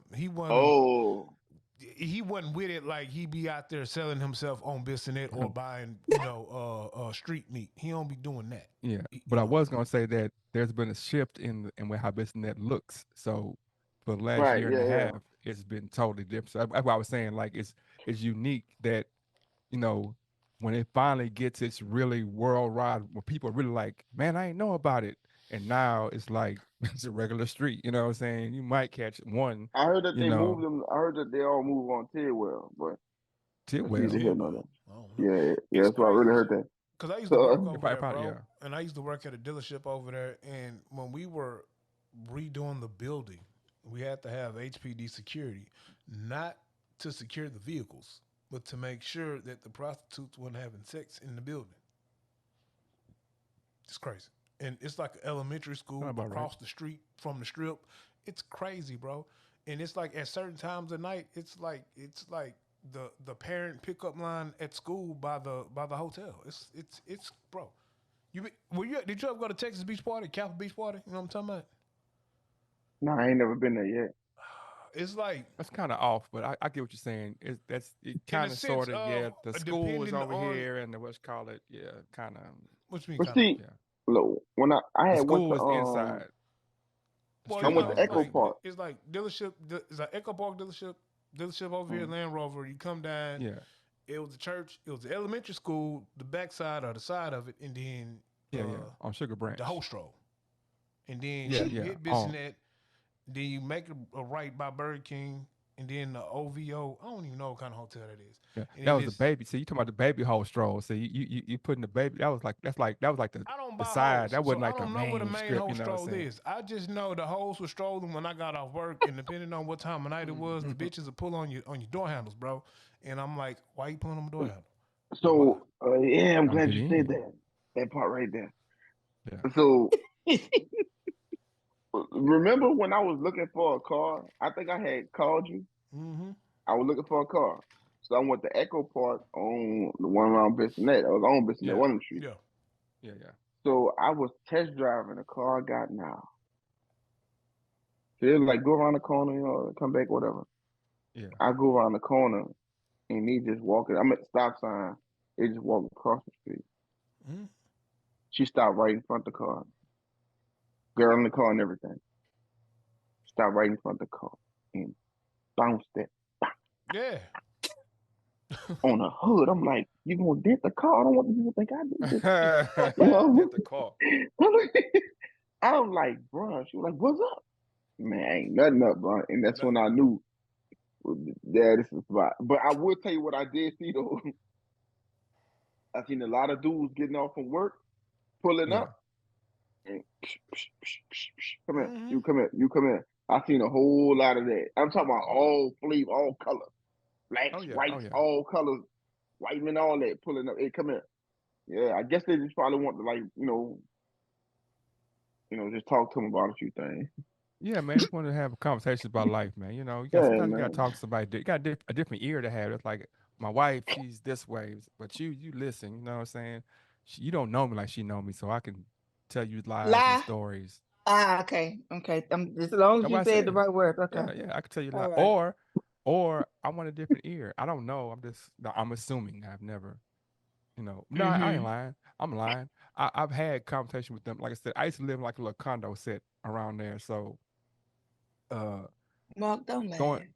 oh, He wasn't with it like he be out there selling himself on Bissonnette or buying, street meat. He don't be doing that. Yeah, but You I know. was gonna say that there's been a shift in how Bissonnette looks. So for the last right, year and a yeah. half, it's been totally different. So that's why I was saying like it's unique that you know when it finally gets its really worldwide, where people are really like, man, I ain't know about it, and now it's like it's a regular street. You know what I'm saying? You might catch one, I heard that you they moved know, them. I heard that they all moved on Tidwell, but that's neither Tidwell. here nor there. Tidwell. I don't know. Yeah, yeah, It's that's what I really crazy heard that. because I used to So, work Yeah, over there, probably, bro, yeah. and I used to work at a dealership over there. And when we were redoing the building, we had to have HPD security, not to secure the vehicles, but to make sure that the prostitutes weren't having sex in the building. It's crazy. And it's like an elementary Sound school about right. across the street from the strip. It's crazy, bro. And it's like at certain times of night, it's like the parent pickup line at school by the hotel. It's bro. Did you ever go to Texas Beach Party, Kappa Beach Party? You know what I'm talking about? no, I ain't never been there yet. It's like That's kind of off, but I get what you're saying. It in a kind of sense sort of of yeah. The school is depending over on here, and the what's call it yeah, kind of what you mean But kind of. see, yeah. look, when I The had went school to is inside. The Well, I strip went mall to is Echo right. Park. it's like dealership. It's like Echo Park dealership over here, Mm. Land Rover. You come down. Yeah, It was a church. It was the elementary school, the backside or the side of it, and then yeah. On Sugar the Branch. Hostro. And then Yeah, you yeah. hit On Bissonnette. Then you make a right by Burger King, and then the OVO. I don't even know what kind of hotel that is. yeah. And That then was the this. baby. See, you talking about the baby hole stroll. So you putting the baby. That was like I don't the buy side. hoes, That so wasn't I like the don't know where the main main strip. hoe You know what I'm stroll saying? is. I just know the hoes were strolling when I got off work, and depending on what time of night it was, the bitches would pull on your door handles, bro. And I'm like, why you pulling on my door handle? Why? So yeah, I'm Trying to glad get you said in. that. That part right there. Yeah. So remember when I was looking for a car? I think I had called you. Mm-hmm. I was looking for a car. So I went to Echo Park on the one around Bissonnette. I was on Bissonnette, Yeah. one of the streets. Yeah. Yeah. So I was test driving the car I got now. So it was like go around the corner, come back, whatever. Yeah. I go around the corner and he just walking. I'm at the stop sign. They just walk across the street. Mm-hmm. She stopped right in front of the car. Girl in the car and everything. Stopped right in front of the car and bounced it Yeah. on the hood. I'm like, you gonna dent the car? I don't want people to think I did this. You Did know? the call. I'm like, bro. She was like, what's up? Man, ain't nothing up, bro. And that's when I knew, yeah, this is the spot. But I will tell you what I did see though. I seen a lot of dudes getting off from work, pulling Yeah. up, and come here, Mm-hmm. you come here, you come here. I seen a whole lot of that. I'm talking about all flavor, all colors, Oh blacks, yeah. Oh whites, yeah. all colors, white men, all that pulling up. Hey, come here. Yeah, I guess they just probably want to like, just talk to them about a few things. Yeah, man. Just wanted to have a conversation about life, man. You got Yeah, sometimes you got to man. talk to somebody. You got a different ear to have. It's like my wife, she's this way, but you listen. You know what I'm saying? You don't know me like she know me, so I can tell you lies and Lie. stories. Okay. Okay. Just as long as That's you what I said the said. right words. Okay. Yeah. I can tell you lie, All right. or I want a different ear. I don't know. No, I'm assuming. I've never. No, I ain't Mm-hmm. lying. I'm lying. I've had conversation with them. Like I said, I used to live in like a little condo set around there. So, uh, Mark, don't laugh. going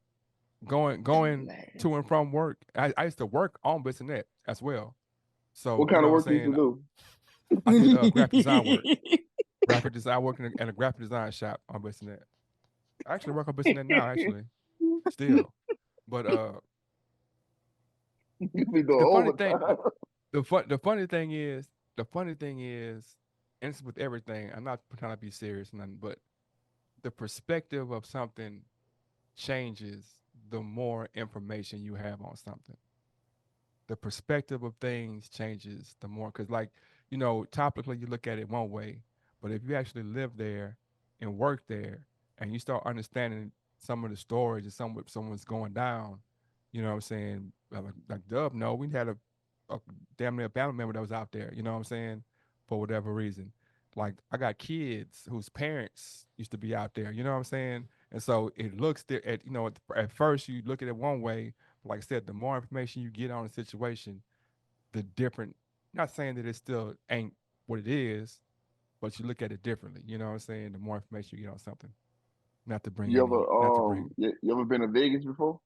going Don't going laugh. to and from work. I used to work on Bissonnette as well. So What you kind know of what I'm work you used to saying. do? I did graphic design work. Graphic design. I work in a graphic design shop on Bissonnette. I actually work on Bissonnette now. Actually, still. But You be doing the funny thing, overtime. the funny thing is, and it's with everything. I'm not trying to be serious, or nothing, but the perspective of something changes the more information you have on something. the perspective of things changes the more. Because, like, topically you look at it one way, but if you actually live there and work there, and you start understanding some of the stories and someone's going down, you know what I'm saying? Like Dub, no, we had a damn near family member that was out there. You know what I'm saying? For whatever reason, like I got kids whose parents used to be out there. You know what I'm saying? And so it looks there at at first you look at it one way, like I said, the more information you get on a situation, the different. Not saying that it still ain't what it is, but you look at it differently. You know what I'm saying? The more information you get on something, not to bring You ever been to Vegas before?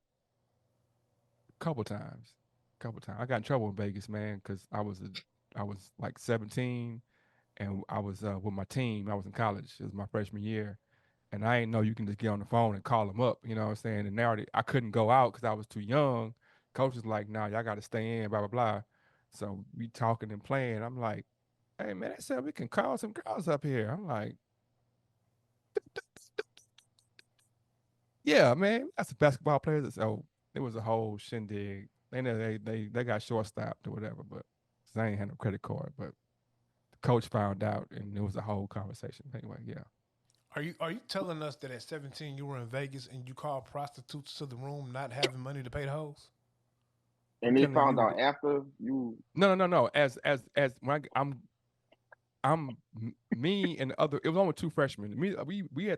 couple times, couple times. I got in trouble in Vegas, man, because I was like 17, and I was with my team. I was in college. It was my freshman year, and I ain't know you can just get on the phone and call them up. You know what I'm saying? And now I couldn't go out because I was too young. Coach was like, "Nah, y'all got to stay in." Blah blah blah. So we talking and playing. I'm like, "Hey man, they said we can call some girls up here." I'm like, "Yeah, man, that's the basketball players." So it was a whole shindig. They know they got short stopped or whatever, but 'cause I ain't had no credit card. But the coach found out, and it was a whole conversation. Anyway, yeah. Are you telling us that at 17 you were in Vegas and you called prostitutes to the room not having money to pay the hoes? I'm And they telling found you, out after you. no. As when me and the other. It was only two freshmen. Me, we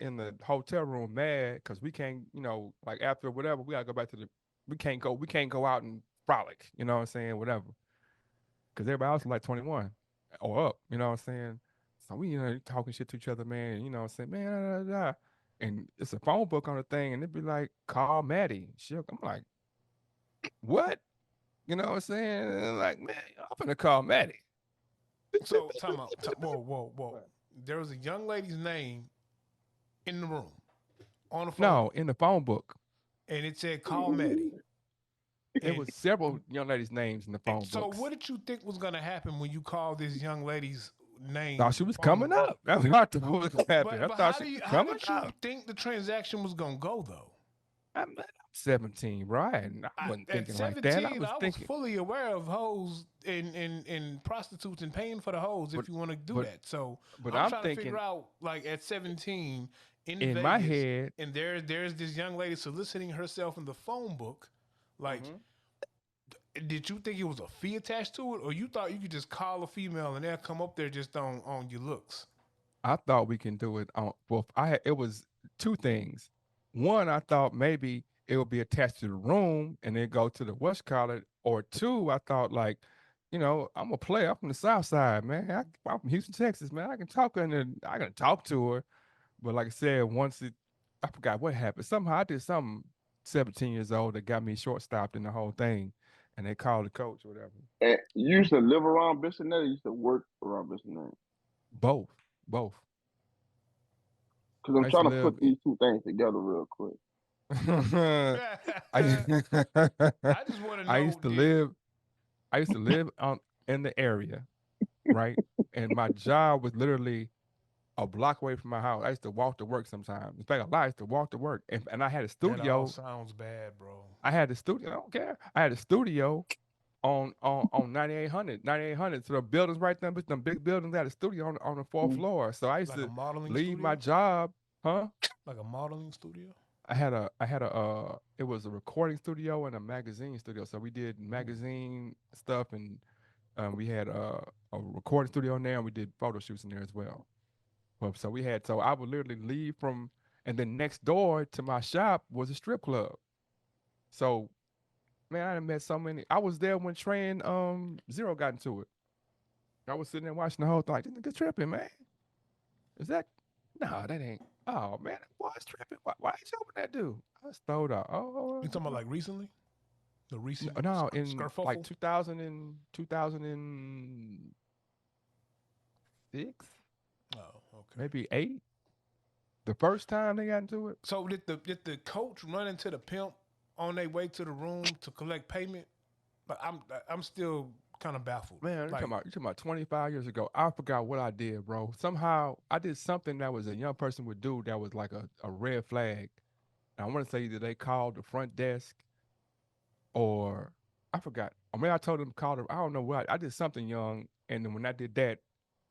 in the hotel room mad because we can't, like after whatever, we gotta go back to the. We can't go out and frolic. You know what I'm saying? Whatever. Because everybody else is like 21 or up. You know what I'm saying? So we talking shit to each other, man. And, you know what I'm saying, man. Da, da, da. And it's a phone book on the thing, and it'd be like, call Maddie. Shit, I'm like, what? You know what I'm saying? And like, man, I'm gonna call Maddie. So, time out. Whoa. There was a young lady's name in the room on the phone No, book, in the phone book. and it said "Call Maddie." It And was several young ladies' names in the phone so, books. what did you think was going to happen when you called this young lady's Thought name she was on the coming up. That's what I thought was gonna happen. I But thought she was how coming did you up. think the transaction was going to go though? I'm 17, right? And I wasn't At thinking like that. I 17, was I was thinking, fully aware of hoes and prostitutes and paying for the hoes but if you want to do but that. So but I'm I'm trying to figure thinking out, like at 17 in in my Vegas, head. and there's this young lady soliciting herself in the phone book. Like, Mhm. did you think it was a fee attached to it, or you thought you could just call a female and they'll come up there just on your looks? I thought we can do it on. Well, it was two things. One, I thought maybe it would be attached to the room and then go to the West College. Or two, I thought like, I'm a player. I'm from the South Side, man. I'm from Houston, Texas, man. I can talk I can talk to her. But like I said, I forgot what happened. Somehow I did something 17 years old that got me short stopped in the whole thing, and they called the coach or whatever. And you used to live around Cincinnati. You used to work around Cincinnati. Both, both. Because I'm I used to trying to live. put these two things together real quick. I I just want to I know, used to did live. I used to live on in the area, right? And my job was literally a block away from my house. I used to walk to work sometimes. In fact, I used to walk to work, and I had a that all studio. sounds bad, bro. I had a studio. I don't care. I had a studio on 9800. So the buildings right there, but them big buildings had a studio on the fourth Mm. floor. So I used Like a to modeling leave my studio? job, huh? Like a modeling studio? I had a it was a recording studio and a magazine studio. So we did Ooh. magazine stuff, and we had a recording studio in there, and we did photo shoots in there as well. Well, so I would literally leave from, and then next door to my shop was a strip club. So man, I done met so many. I was there when Trey and Zero got into it. I was sitting there watching the whole thing. Like, this nigga tripping, man. Is that? No, that ain't. Oh man, that boy's tripping. Why ain't you with that dude? I stole out. You talking about like recently? The recent no, in like skerfuffle? 2006, Oh, okay. maybe 8. The first time they got into it. So did the coach run into the pimp on their way to the room to collect payment? But I'm still kind of baffled. Man, Like, you talking about 25 years ago. I forgot what I did, bro. Somehow I did something that was a young person would do that was like a red flag. And I want to say either they called the front desk or I forgot. I mean, I told them to call them. I don't know what I did something young, and then when I did that,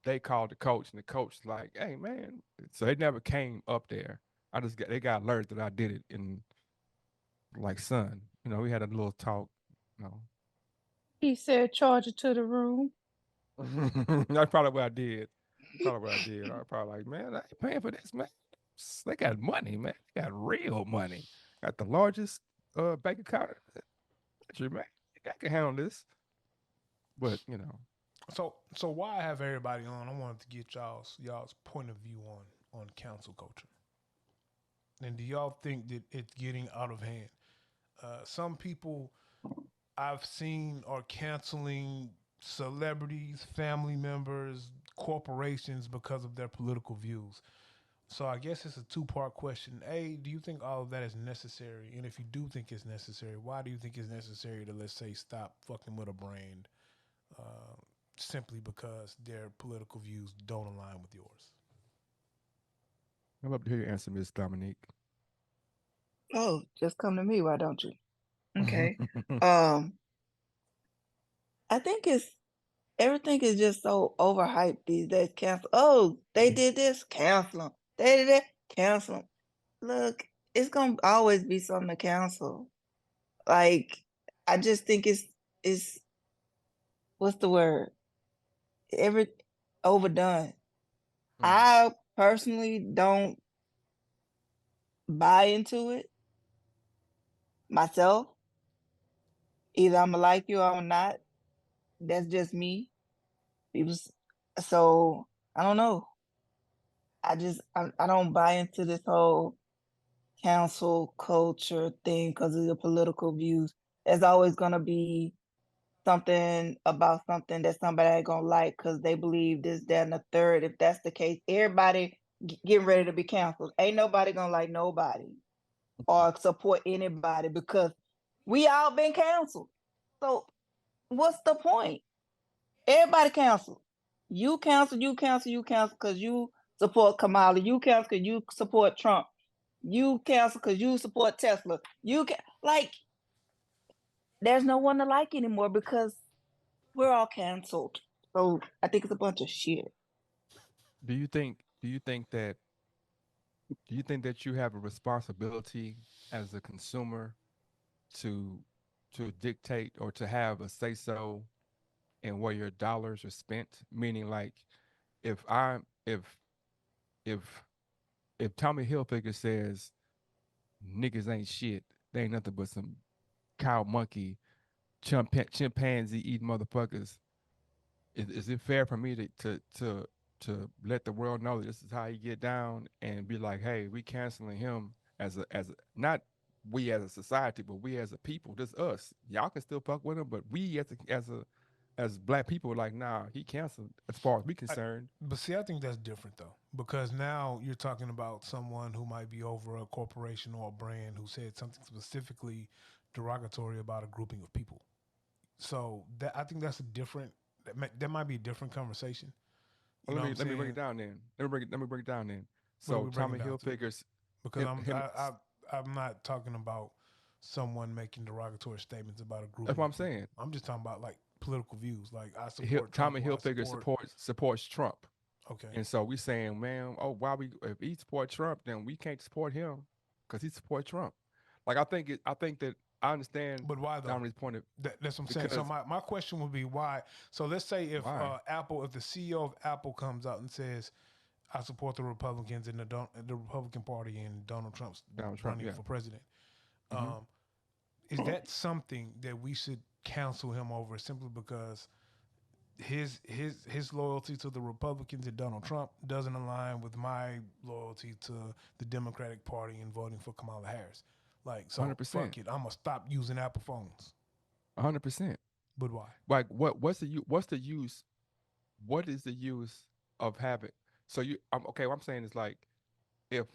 they called the coach, and the coach like, "Hey, man!" So they never came up there. They got alerted that I did it, and like, son, we had a little talk. You know, He said, charge it to the room. that's probably what I did. Probably what I did. I was probably like, man, I ain't paying for this, man. They got money, man. They got real money. Got the largest bank account in the country, man. I can handle this. But So why I have everybody on? I wanted to get y'all's point of view on cancel culture. And do y'all think that it's getting out of hand? Some people I've seen are canceling celebrities, family members, corporations because of their political views. So I guess it's a two-part question. A, do you think all of that is necessary? And if you do think it's necessary, why do you think it's necessary to, let's say, stop fucking with a brand uh, simply because their political views don't align with yours? I'd love to hear your answer, Miss Dominique. Oh, just come to me, why don't you? Okay. Um, I think everything is just so overhyped these days. Cancel. Oh, they did this, cancel them. They did that, cancel them. Look, it's gonna always be something to cancel. Like, I just think it's what's the word? Every overdone. I personally don't buy into it myself. Either I'm gonna like you or I'm not. That's just me. People, so I don't know. I don't buy into this whole cancel culture thing because of your political views. There's always gonna be something about something that somebody ain't gonna like because they believe this, that, and the third. If that's the case, everybody getting ready to be canceled. Ain't nobody gonna like nobody or support anybody because we all been canceled. So what's the point? Everybody canceled. You cancel, you cancel, you cancel because you support Kamala. You cancel because you support Trump. You cancel because you support Tesla. Like there's no one to like anymore because we're all canceled. So I think it's a bunch of shit. Do you think that you have a responsibility as a consumer to to dictate or to have a say so in where your dollars are spent? Meaning, like, if I if if Tommy Hilfiger says niggas ain't shit, they ain't nothing but some cow monkey chimpanzee eating motherfuckers. Is it fair for me to let the world know that this is how he get down and be like, hey, we canceling him as a not we as a society, but we as a people, this us. Y'all can still fuck with him, but we as black people, like, nah, he canceled as far as we concerned. But see, I think that's different though, because now you're talking about someone who might be over a corporation or a brand who said something specifically derogatory about a grouping of people. So that I think that's a different. That might be a different conversation. You Well, know let what me I'm let me break it saying? down then. Let me break it down then. What are So we breaking Tommy down to? Hilfiger's Because him, him I'm not talking about someone making derogatory statements about a that's grouping what of I'm people. saying. I'm just talking about like political views. Like I support Trump Tommy or I Hilfiger support. supports Trump. Okay, And so we saying, man, oh, why we if he support Trump, then we can't support him because he support Trump. Like I think that I understand but why though? Dominique's point of That's what I'm saying. So because my question would be why. So let's say if why Apple, if the CEO of Apple comes out and says, "I support the Republicans and the Republican Party and Donald Trump's Donald Trump, running yeah. for president," Hmm. um, is that something that we should cancel him over simply because his loyalty to the Republicans and Donald Trump doesn't align with my loyalty to the Democratic Party and voting for Kamala Harris? Like, so 100%, fuck it, I'm gonna stop using Apple phones. 100%. But why? Like what's the use? What is the use of having? So okay. What I'm saying is like if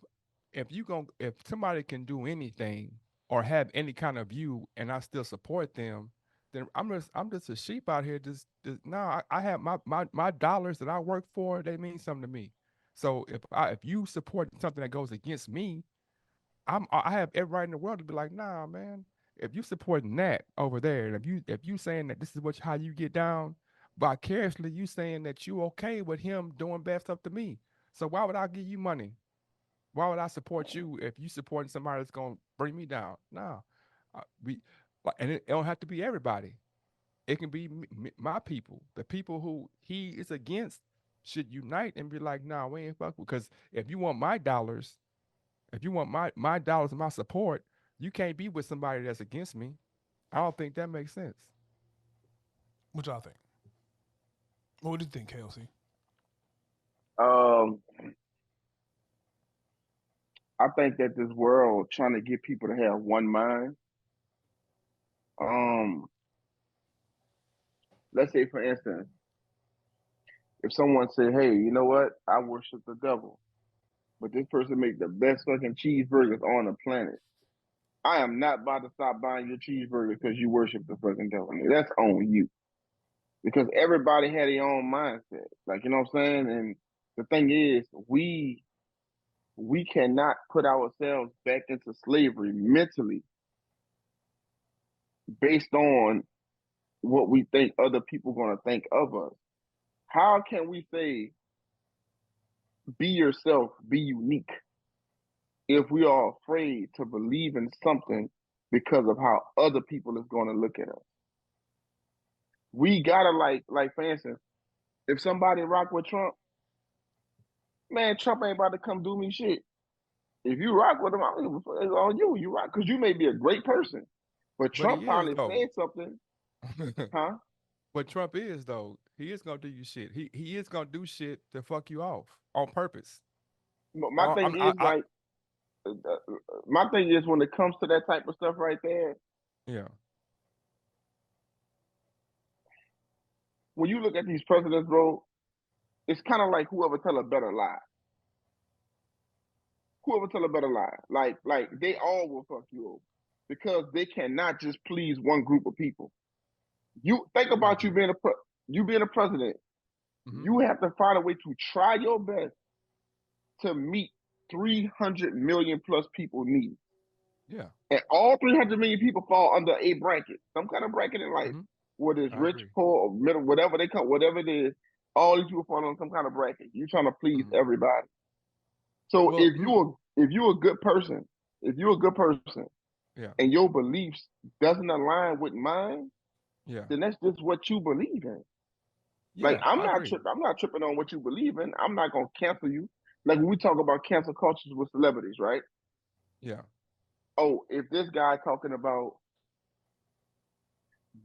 if somebody can do anything or have any kind of view and I still support them, then I'm just a sheep out here. Just no, I have my dollars that I work for. They mean something to me. So if you support something that goes against me, I have every right in the world to be like, nah, man. if you supporting that over there, and if you saying that this is what how you get down, vicariously you saying that you okay with him doing bad stuff to me. So why would I give you money? Why would I support you if you supporting somebody that's gonna bring me down? No, we and it don't have to be everybody. It can be my people, the people who he is against should unite and be like, nah, we ain't fuck because if you want my dollars, if you want my dollars and my support, you can't be with somebody that's against me. I don't think that makes sense. What y'all think? What do you think, KOC? Um, I think that this world trying to get people to have one mind. Um, let's say for instance, if someone say, "Hey, you know what? I worship the devil," but this person make the best fucking cheeseburgers on the planet. I am not about to stop buying your cheeseburger because you worship the fucking devil. That's on you. Because everybody had their own mindset. Like, you know what I'm saying? And the thing is, we cannot put ourselves back into slavery mentally based on what we think other people gonna think of us. How can we say be yourself, be unique if we are afraid to believe in something because of how other people is gonna look at us? We gotta like for instance, if somebody rock with Trump, man, Trump ain't about to come do me shit. If you rock with him, I don't give a fuck. It's on you. You rock because you may be a great person, but But Trump he is finally though. said something, huh? But Trump is though. He is gonna do you shit. He is gonna do shit to fuck you off on purpose. But my thing is like, my thing is when it comes to that type of stuff right there, yeah. when you look at these presidents, bro, it's kind of like whoever tell a better lie. Whoever tell a better lie, like they all will fuck you over because they cannot just please one group of people. You think I about agree. you being a president. Hmm. You have to find a way to try your best to meet 300 million plus people needs. Yeah. And all 300 million people fall under a bracket, some kind of bracket in life, Hmm. whether it's I rich, agree. poor, or middle, whatever they come, whatever it is, all these people fall on some kind of bracket. You're trying to please Hmm. everybody. So Well, if you're a good person, if you're a good person yeah, and your beliefs doesn't align with mine, yeah, then that's just what you believe in. Like yeah. I agree. I'm not tripping on what you believe in. I'm not gonna cancel you. Like when we talk about cancel cultures with celebrities, right? Yeah, Oh, if this guy talking about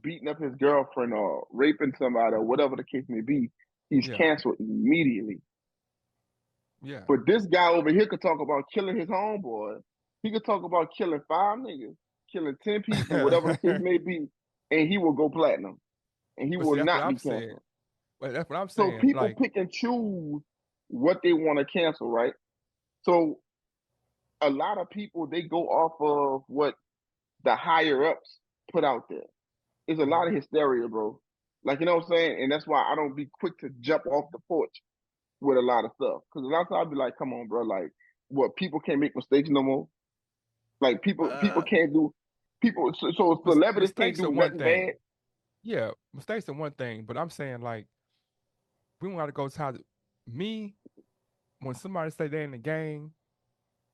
beating up his girlfriend or raping somebody or whatever the case may be, he's yeah, canceled immediately. yeah. But this guy over here could talk about killing his homeboy. He could talk about killing 5 niggas, killing 10 people, whatever the case may be, and he will go platinum, and he But will see, that's what not I'm be saying. canceled. But that's what I'm So saying. people Like, pick and choose what they want to cancel, right? So a lot of people they go off of what the higher ups put out there. It's a lot mhm. of hysteria, bro. Like you know what I'm saying, and that's why I don't be quick to jump off the porch with a lot of stuff. Because a lot of times I'll be like, "Come on, bro! Like, what people can't make mistakes no more. Like people uh, can't do people. So celebrities can't mistakes do are one nothing bad. thing. Yeah, mistakes are one thing. But I'm saying like we want to go to how me when somebody say they in the gang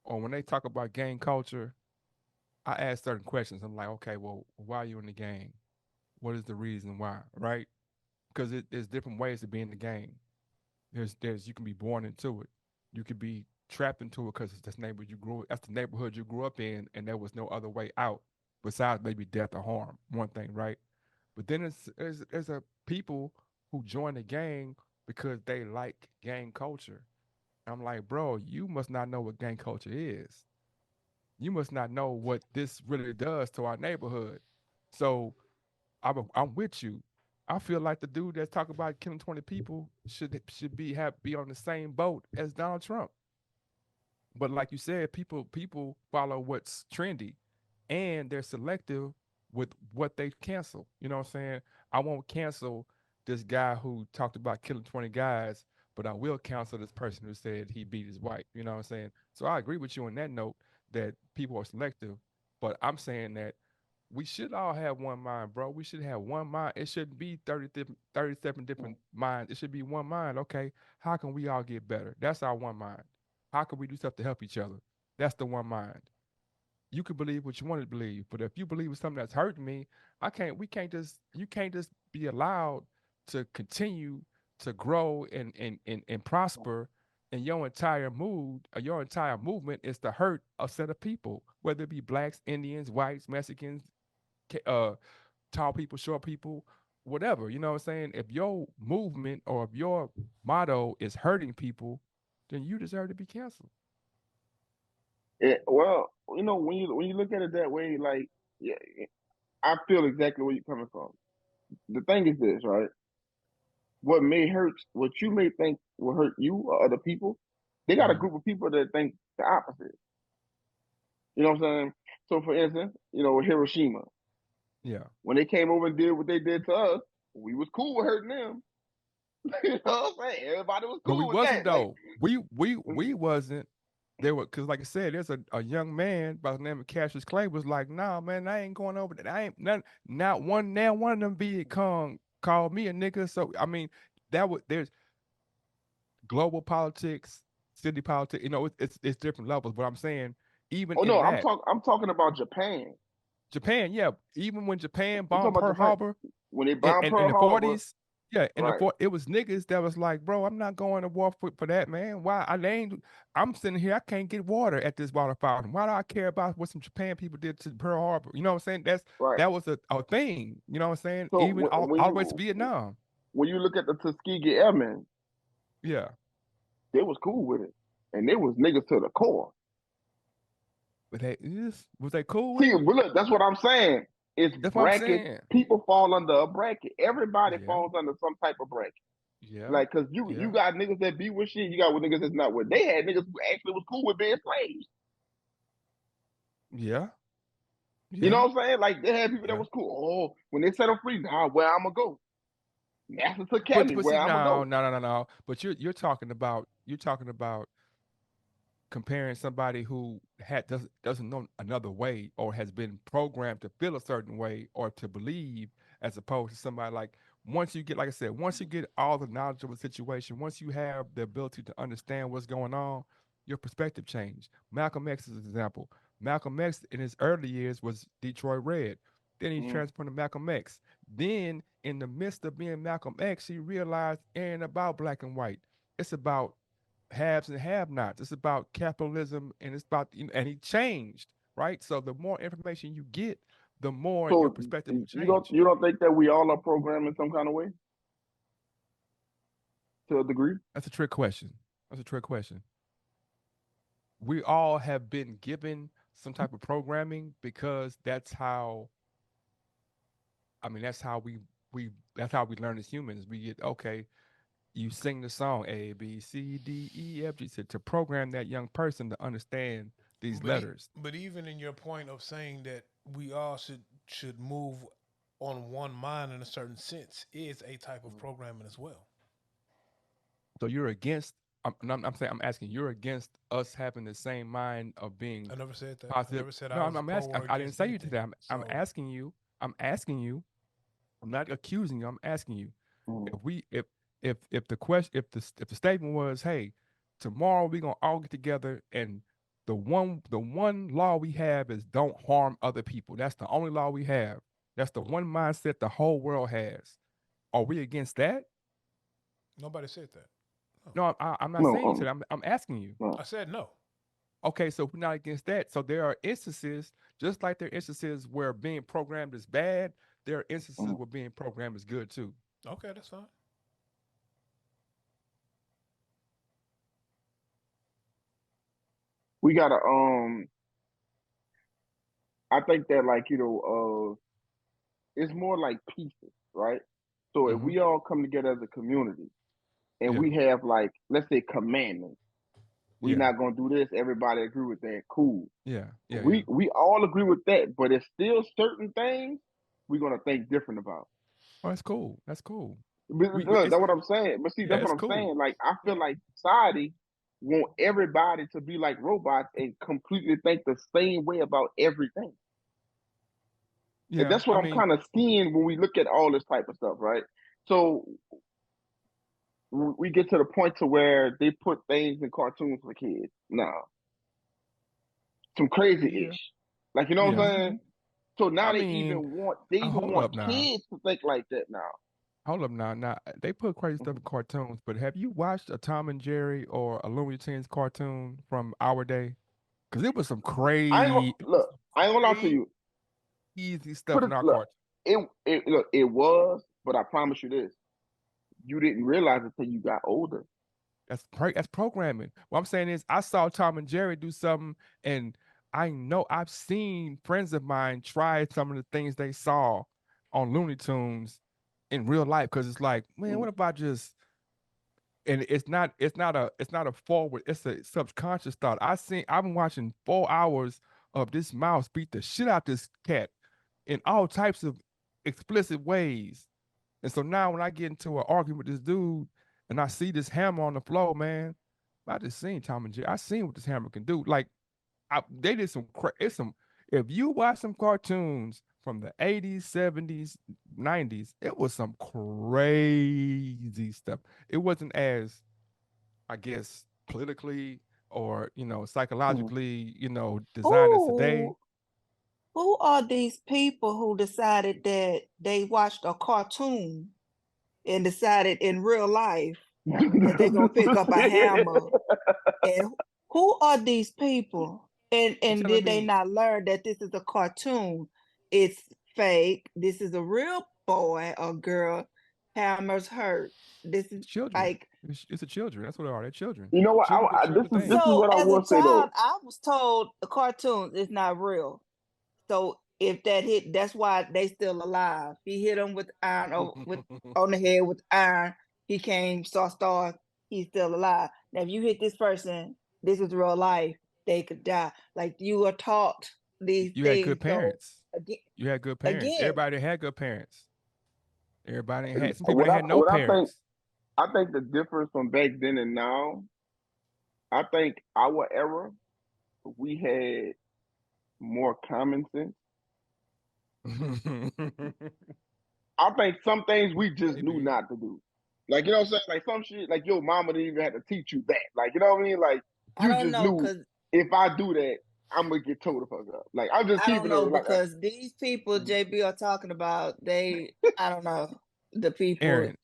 or when they talk about gang culture, I ask certain questions. I'm like, okay, well, why are you in the gang? What is the reason why? Right? Because there's different ways to be in the gang. There's you can be born into it. You could be trapped into it because it's this neighborhood you grew. That's the neighborhood you grew up in, and there was no other way out besides maybe death or harm. One thing, right? But then there's a people who join the gang because they like gang culture. I'm like, bro, you must not know what gang culture is. You must not know what this really does to our neighborhood. So I'm with you. I feel like the dude that's talking about killing 20 people should be on the same boat as Donald Trump. But like you said, people follow what's trendy, and they're selective with what they cancel. You know what I'm saying? I won't cancel this guy who talked about killing 20 guys, but I will cancel this person who said he beat his wife. You know what I'm saying? So I agree with you on that note that people are selective, but I'm saying that we should all have one mind, bro. We should have one mind. It shouldn't be 37 different minds. It should be one mind. Okay, how can we all get better? That's our one mind. How can we do stuff to help each other? That's the one mind. You can believe what you want to believe, but if you believe in something that's hurting me, I can't. We can't just. You can't just be allowed to continue to grow and prosper. And your entire mood, or your entire movement, is to hurt a set of people, whether it be blacks, Indians, whites, Mexicans, tall people, short people, whatever. You know what I'm saying? If your movement or if your motto is hurting people, then you deserve to be canceled. Well, when you look at it that way, like, yeah, I feel exactly where you're coming from. The thing is this, right? What you may think will hurt you or other people, they got a Mhm. group of people that think the opposite. You know what I'm saying? So, for instance, with Hiroshima, Yeah. when they came over and did what they did to us, we was cool with hurting them. You know what I'm saying? Everybody was But we cool with wasn't that. Like, though. We wasn't. There were because like I said, there's a young man by the name of Cassius Clay was like, nah, man, I ain't going over that. I ain't not one now one of them be Kong called me a nigga. So I mean, that would there's global politics, city politics, it's different levels. But I'm saying, even oh in no, that, I'm talking about Japan. Japan, yeah, even when Japan I'm talking bombed about Pearl Japan Harbor, when they in, bombed in, in Pearl the Harbor, 40s, yeah, right? it was niggas that was like, bro, I'm not going to war for that, man. Why I ain't I'm sitting here, I can't get water at this water fountain. Why do I care about what some Japan people did to Pearl Harbor? You know what I'm saying? Right. That was a thing. You know what I'm saying? So Even when all the way to you Vietnam. when you look at the Tuskegee Airmen, Yeah. they was cool with it, and they was niggas to the core. But was they cool with See, it? but look, that's what I'm saying. It's That's what I'm brackets. saying. People fall under a bracket. Everybody Yeah. falls under some type of bracket. Yeah. Like, cause you Yeah. got niggas that be with shit. You got with niggas that's not with. They had niggas who actually was cool with being slaves. Yeah. You Yeah. know what I'm saying? Like, they had people that Yeah. was cool. Oh, when they set them free, now where I'ma go? Master took care of me. But Where see, I'ma no, go? no, no, no, no. But you're talking about comparing somebody who doesn't know another way or has been programmed to feel a certain way or to believe, as opposed to somebody like, once you get, like I said, once you get all the knowledge of a situation, once you have the ability to understand what's going on, your perspective changed. Malcolm X is an example. Malcolm X in his early years was Detroit Red. Then he Mm. transformed to Malcolm X. Then in the midst of being Malcolm X, he realized it ain't about black and white. It's about haves and have nots. It's about capitalism, and it's about, and he changed, right? So the more information you get, the more your So perspective will you don't change. you don't think that we all are programmed in some kind of way to a degree? That's a trick question. That's a trick question. We all have been given some type of programming because that's how, I mean, that's how we learn as humans. We get, okay, you sing the song A B C D E F G to program that young person to understand these letters. But even in your point of saying that we all should move on one mind in a certain sense is a type of programming as well. So you're against. I'm saying, I'm asking. You're against us having the same mind of being I never said that. I positive. never said No, I was I'm pro asking. or I didn't against say you to anything. that. I'm So asking you. I'm asking you. I'm not accusing you. I'm asking you. Mm. If we if the question if the statement was, hey, tomorrow we're gonna all get together and the one law we have is don't harm other people. That's the only law we have. That's the one mindset the whole world has. Are we against that? nobody said that. No. No, I'm not No, saying you to that. I'm asking you. no. I said no. Okay, so we're not against that. So there are instances, just like there are instances where being programmed is bad, there are instances Mm. where being programmed is good too. Okay, that's fine. We gotta I think that, like, it's more like pieces, right? So if Mm-hmm. we all come together as a community and Yeah, we have, like, let's say, commandments, we yeah, not gonna do this. Everybody agree with that. Cool. yeah, yeah, yeah. We all agree with that, but it's still certain things we're gonna think different about. Oh, that's cool. That's cool. But We look, it's that's what I'm saying. But see, yeah, that's what it's I'm cool. saying. Like, I feel like society want everybody to be like robots and completely think the same way about everything. And Yeah, that's what I I'm mean, kind of seeing when we look at all this type of stuff, right? So we get to the point to where they put things in cartoons for kids now, some crazy yeah, ish, like, you know what I'm yeah. Mm-hmm. saying? So I now mean, they even hold want up now. kids to think like that now. Hold up now. Now they put crazy stuff in cartoons, but have you watched a Tom and Jerry or a Looney Tunes cartoon from our day? Because it was some I ain't gonna crazy, look. I ain't gonna lie to you. crazy Put stuff it in our look. cartoon. It look. It was, but I promise you this: you didn't realize it until you got older. That's programming. What I'm saying is, I saw Tom and Jerry do something, and I know I've seen friends of mine try some of the things they saw on Looney Tunes in real life. Because it's like, man, Mm. what if I just and it's not a forward, it's a subconscious thought. I've been watching 4 hours of this mouse beat the shit out this cat in all types of explicit ways. And so now when I get into an argument with this dude and I see this hammer on the floor, man, I just seen Tom and Jerry. I seen what this hammer can do. Like they did it's some. If you watch some cartoons from the 80s, 70s, 90s, it was some crazy stuff. It wasn't as, I guess, politically or Mm. psychologically, designed as today. Who who are these people who decided that they watched a cartoon and decided in real life that they're gonna pick up a hammer? And who are these people? And You and telling did they me not learn that this is a cartoon? It's fake. This is a real boy or girl. Hammers hurt. This is children? like It's the children. That's what they are. They're children. You know what? Children do This children is things. so what I as a will say child, though. I was told the cartoon is not real. So if that hit, that's why they still alive. He hit him with iron with on the head with iron. He came, saw stars. He's still alive. Now, if you hit this person, this is real life. They could die. Like you are taught these You had things. good So parents. again, You had good parents. again, Everybody had good parents. Everybody had some people What that I had no what parents. I think the difference from back then and now, I think our era we had more common sense. I think some things we just knew Maybe. not to do. Like, you know what I'm saying? Like some shit, like your mama didn't even have to teach you that. Like, you know what I mean? Like I you don't just know knew because if I do that, I'm gonna get told the fuck up. Like I'm just I don't keeping it know like because these people JB are talking about, they I don't know the people Aaron,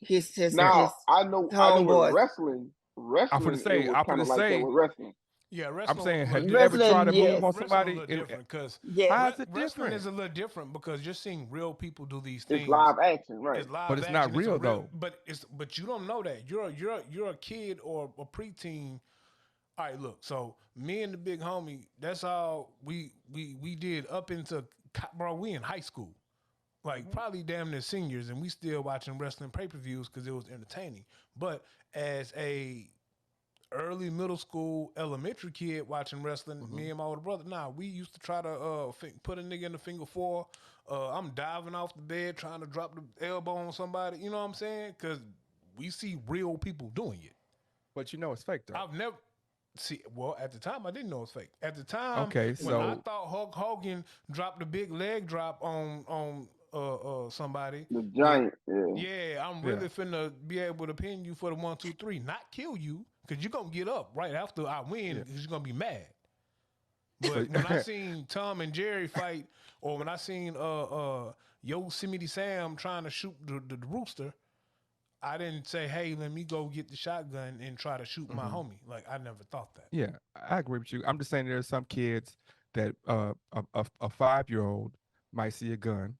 now I know with homeboys. I'm gonna wrestling it say, was I'm kind gonna of like that say, with wrestling. Yeah, I'm wrestling was saying, a have little you ever different. tried Wrestling, to move yes, on Wrestling was a somebody? little And different because yes. how is it wrestling different? is a little different because you're seeing real people do these It's things. live action, right? It's But live it's not action. It's a real real, though. but you don't know that. You're a kid or a preteen. All right, look. So me and the big homie, that's all we did up into bro. We in high school, like probably damn near seniors, and we still watching wrestling pay per views because it was entertaining. But as a early middle school, elementary kid watching wrestling, Mm-hmm. me and my older brother, nah, we used to try to put a nigga in the finger four. I'm diving off the bed trying to drop the elbow on somebody. You know what I'm saying? Because we see real people doing it. But it's fake though. I've never see. Well, at the time, I didn't know it was fake. At the time, Okay, when I so thought Hulk Hogan dropped a big leg drop on somebody The with, giant, yeah. yeah, I'm yeah, really finna be able to pin you for the 1, 2, 3, not kill you, because you're gonna get up right after I win yeah. because you're gonna be mad. So But when I seen Tom and Jerry fight, or when I seen Yosemite Sam trying to shoot the rooster, I didn't say, "Hey, let me go get the shotgun and try to shoot my mhm. homie." Like I never thought that. Yeah, I agree with you. I'm just saying there are some kids that a 5-year-old might see a gun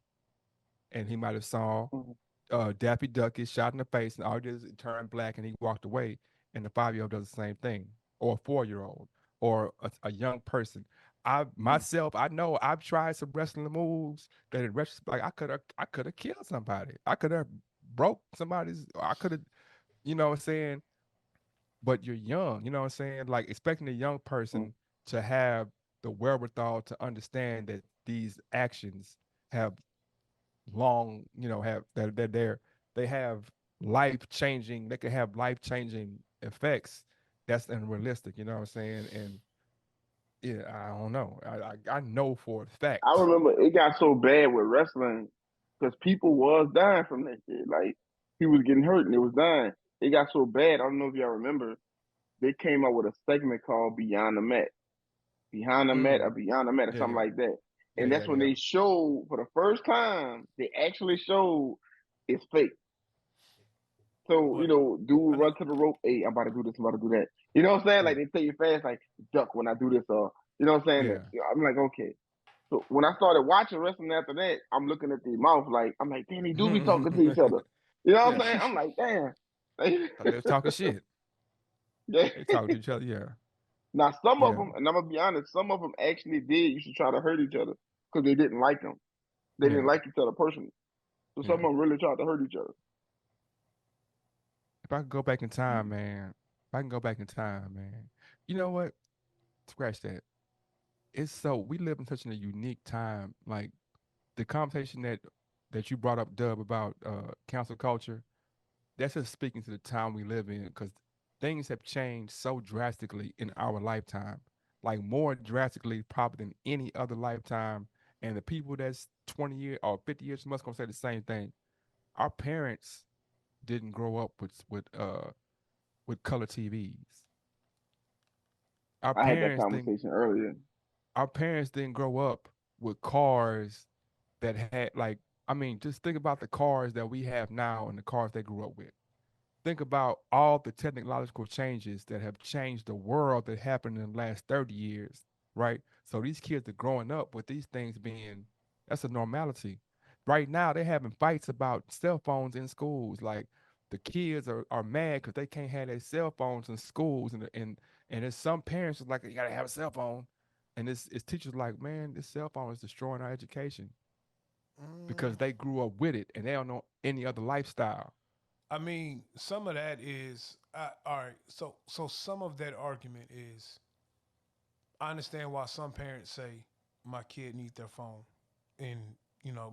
and he might have saw Mhm. Daffy Duck get shot in the face, and all he did is turn black and he walked away. And the 5-year-old does the same thing, or a 4-year-old, or a young person. I myself, I know I've tried some wrestling moves that in retrospect, I could have killed somebody. I could have broke somebody's. I could have, what I'm saying. But you're young, you know what I'm saying. Like expecting a young Mhm. person to have the wherewithal to understand that these actions have long, have that they have life changing. They can have life changing effects. That's unrealistic. You know what I'm saying? And Yeah, I don't know. I know for a fact. I remember it got so bad with wrestling because people was dying from that shit. Like he was getting hurt and it was dying. It got so bad. I don't know if y'all remember. They came out with a segment called Beyond the Mat, Behind the Mat or Mm, Beyond the Mat or yeah, something yeah, like that. yeah, And yeah, that's when yeah, they showed for the first time. They actually showed it's fake. So, But dude I know. run to the rope. Hey, I'm about to do this. I'm about to do that. You know what I'm saying? Like yeah, they tell you fast, like duck when I do this, or you know what I'm saying? yeah. I'm like, okay. So when I started watching wrestling after that, I'm looking at their mouth like I'm like, damn, they do be talking to each other. You know what I'm Yeah. saying? I'm like, damn. So they was talking shit. Yeah. They talking to each other. Yeah, Now some of yeah, them, and I'm gonna be honest, some of them actually did used to try to hurt each other because they didn't like them. They didn't yeah, like each other personally. So some yeah. of them really tried to hurt each other. If I could go back in time, man, if I can go back in time, man, you know what? Scratch that. It's so we live in such a unique time. Like the conversation that you brought up, Dub, about council culture. That's just speaking to the time we live in because things have changed so drastically in our lifetime, like more drastically probably than any other lifetime. And the people that's 20 years or 50 years from us gonna say the same thing. Our parents didn't grow up with color TVs. Our I had that parents didn't conversation earlier. our parents didn't grow up with cars that had like I mean, just think about the cars that we have now and the cars they grew up with. Think about all the technological changes that have changed the world that happened in the last 30 years, right? So these kids are growing up with these things being that's a normality. Right now, they're having fights about cell phones in schools. Like the kids are mad because they can't have their cell phones in schools, and there's some parents is like you gotta have a cell phone, and it's teachers like man, this cell phone is destroying our education because Mm, they grew up with it and they don't know any other lifestyle. I mean, some of that is all right. So some of that argument is I understand why some parents say my kid needs their phone in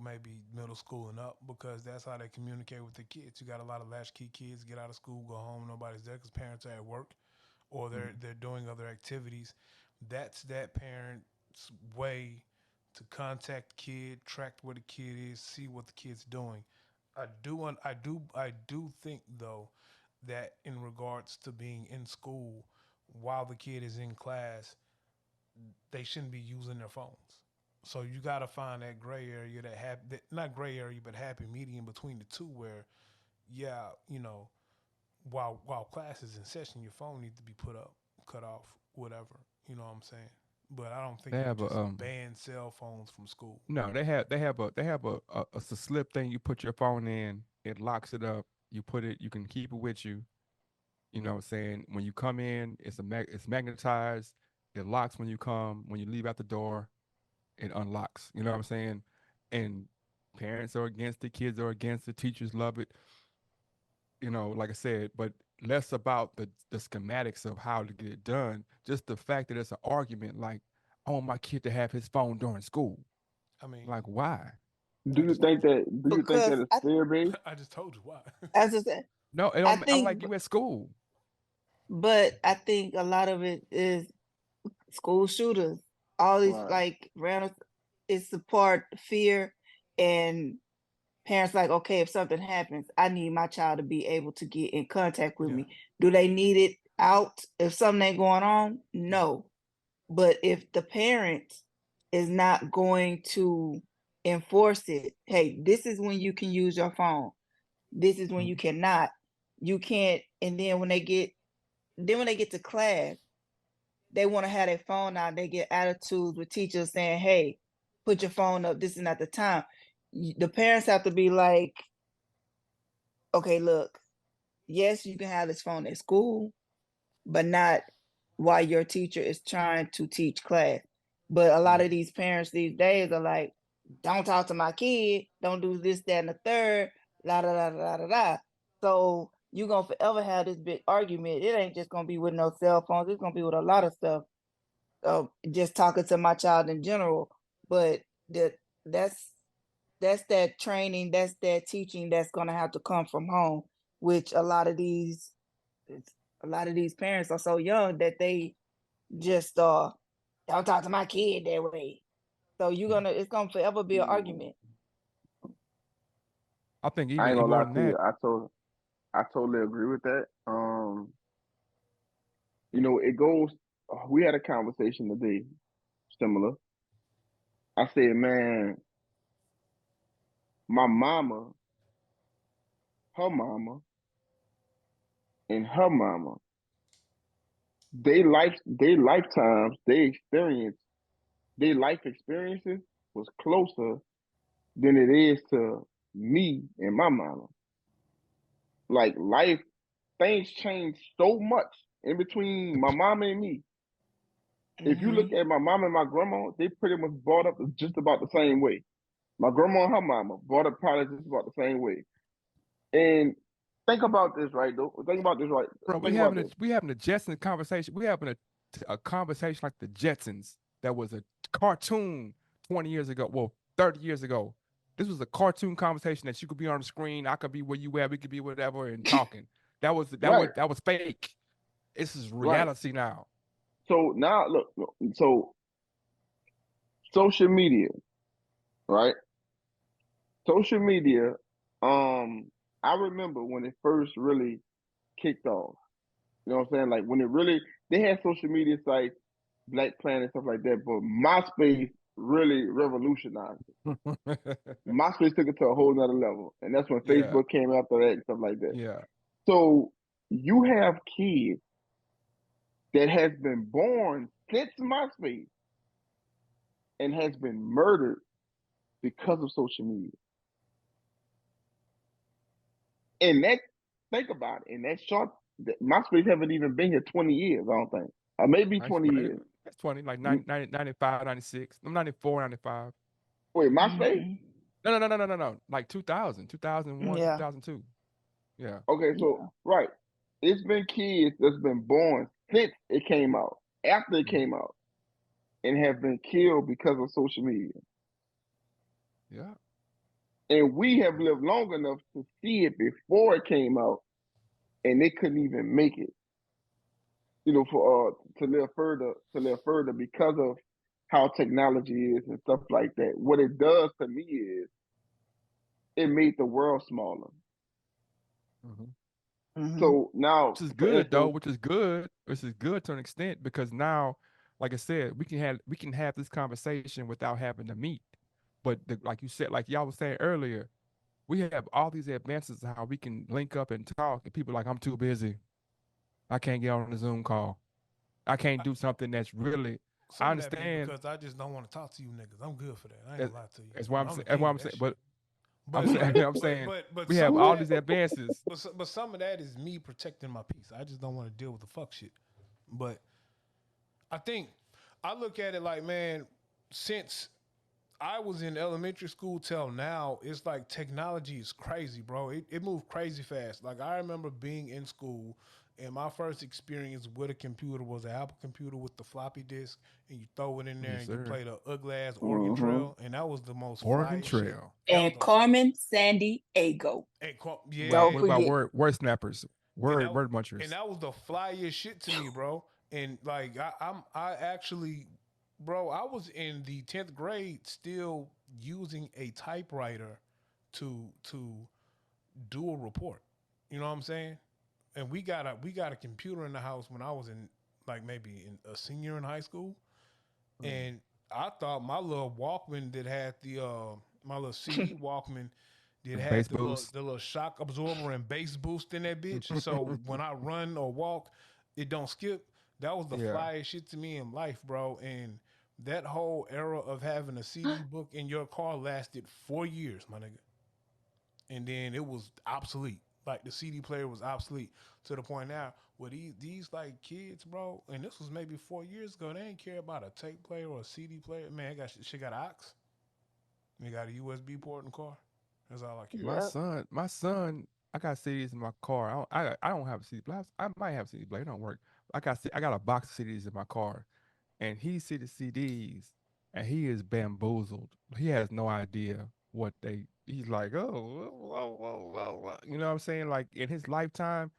maybe middle school and up because that's how they communicate with the kids. You got a lot of latchkey kids get out of school, go home, nobody's there because parents are at work or Mm. they're doing other activities. That's that parent's way to contact the kid, track where the kid is, see what the kid's doing. I do think though that in regards to being in school while the kid is in class, they shouldn't be using their phones. So you got to find that gray area, that not gray area, but happy medium between the two, where yeah, while class is in session, your phone needs to be put up, cut off, whatever. You know what I'm saying? But I don't think They you have a just ban cell phones from school. no, they have a slip thing you put your phone in, it locks it up, you put it, you can keep it with you. You know what I'm saying? When you come in, it's magnetized, it locks when you leave out the door, it unlocks. You know what I'm saying? And parents are against it, kids are against it, teachers love it, like I said, but less about the schematics of how to get it done. Just the fact that it's an argument like, I want my kid to have his phone during school. I mean, Like, why? Do I you just think told you. that? Do you think because that it's fear based? I just told you why. as I said, No, it I don't. I'm like think, you at school. but I think a lot of it is school shooters. All these Right. like random, it's the part fear and parents like, okay, if something happens, I need my child to be able to get in contact with Yeah, me. Do they need it out if something ain't going on? yeah. No. But if the parent is not going to enforce it, hey, this is when you can use your phone. This is when you Mm. cannot. You can't. And then when they get to class, they want to have their phone out. They get attitudes with teachers saying, "Hey, put your phone up. This is not the time." The parents have to be like, "Okay, look, yes, you can have this phone at school, but not while your teacher is trying to teach class." But a lot Yeah. of these parents these days are like, "Don't talk to my kid. Don't do this, that, and the third. La da da da da da." So you're gonna forever have this big argument. It ain't just gonna be with no cell phones. It's gonna be with a lot of stuff. Just talking to my child in general, but that that's that's that training, that's that teaching that's gonna have to come from home, which a lot of these parents are so young that they just Don't talk to my kid that way. So it's gonna forever be an argument. I think I ain't even gonna more lie than to you. that. I totally agree with that. It goes. We had a conversation today, similar. I said, man, my mama, her mama, and her mama, they lifetimes, their life experiences was closer than it is to me and my mama. Like life, things change so much in between my mama and me. If you look Hmm. at my mom and my grandma, they pretty much brought up just about the same way. My grandma and her mama brought up probably just about the same way. And think about this, right? Though. Think about this, right? Bro, Think about this. we having a Jetsons conversation. We having a conversation like the Jetsons that was a cartoon 20 years ago. Well, 30 years ago. This was a cartoon conversation that you could be on the screen. I could be where you at. We could be whatever and talking. Right, That was fake. This is right. reality now. So now, look. So social media, right? Social media. I remember when it first really kicked off. You know what I'm saying? Like when it really, they had social media sites, Black Planet, stuff like that. But MySpace really revolutionized it. MySpace took it to a whole nother level. And that's when Yeah, Facebook came after that and stuff like that. yeah. So you have kids that has been born since MySpace and has been murdered because of social media. And that, think about it, and that short, MySpace haven't even been here 20 years, I don't think. Or maybe Nice. 20 years. That's 20, like 95, 96. I'm 94, 95. Wait, MySpace? Hmm. No. Like 2000, 2001, Yeah. 2002. Yeah. Okay, so, Yeah. right. It's been kids that's been born since it came out, after it Mhm. came out, and have been killed because of social media. Yeah. And we have lived long enough to see it before it came out, and they couldn't even make it. For to live further because of how technology is and stuff like that. What it does to me is it made the world smaller. Mhm. Hmm. So now, Which is for good though, instance, which is good. Which is good to an extent because now, like I said, we can have this conversation without having to meet. But like you said, like y'all was saying earlier, we have all these advances of how we can link up and talk, and people are like, I'm too busy. I can't get on a Zoom call. I can't I, do something that's really. I some of that be understand because I just don't want to talk to you niggas. I'm good for that. I ain't that, gonna lie to you. that's why I'm I'm saying. the That's king why of I'm that saying. shit. But I'm saying. I'm saying But we have some of all that these advances. but some of that is me protecting my peace. I just don't want to deal with the fuck shit. But I think I look at it like, man, since I was in elementary school till now, it's like technology is crazy, bro. It moved crazy fast. Like I remember being in school and my first experience with a computer was an Apple computer with the floppy disk and you throw it in there Yes, and you sir. play the ugly ass Oregon hmm Trail and that was the most Oregon flyest shit. Trail. That was And the Carmen Sandy Ego. yeah. Don't What about forget. word snappers? And that Word and munchers. that was the flyest shit to me, bro. And like I actually, bro, I was in the 10th grade still using a typewriter to do a report. You know what I'm saying? And we got a computer in the house when I was in like maybe in a senior in high school, Mm. and I thought my little Walkman that had the my little CD Walkman that The had bass boost. the little shock absorber and bass boost in that bitch. So when I run or walk, it don't skip. That was the Yeah. flyest shit to me in life, bro. And that whole era of having a CD book in your car lasted 4 years, my nigga. And then it was obsolete. Like the CD player was obsolete to the point now where these like kids, bro, and this was maybe 4 years ago. They ain't care about a tape player or a CD player. Man, she got an aux. They got a USB port in the car. That's all I care about. Yep. My son, I got CDs in my car. I don't have a CD player. I might have a CD player. It don't work. I got a box of CDs in my car, and he see the CDs, and he is bamboozled. He has no idea what they. He's like, oh, whoa. You know what I'm saying? Like in his lifetime,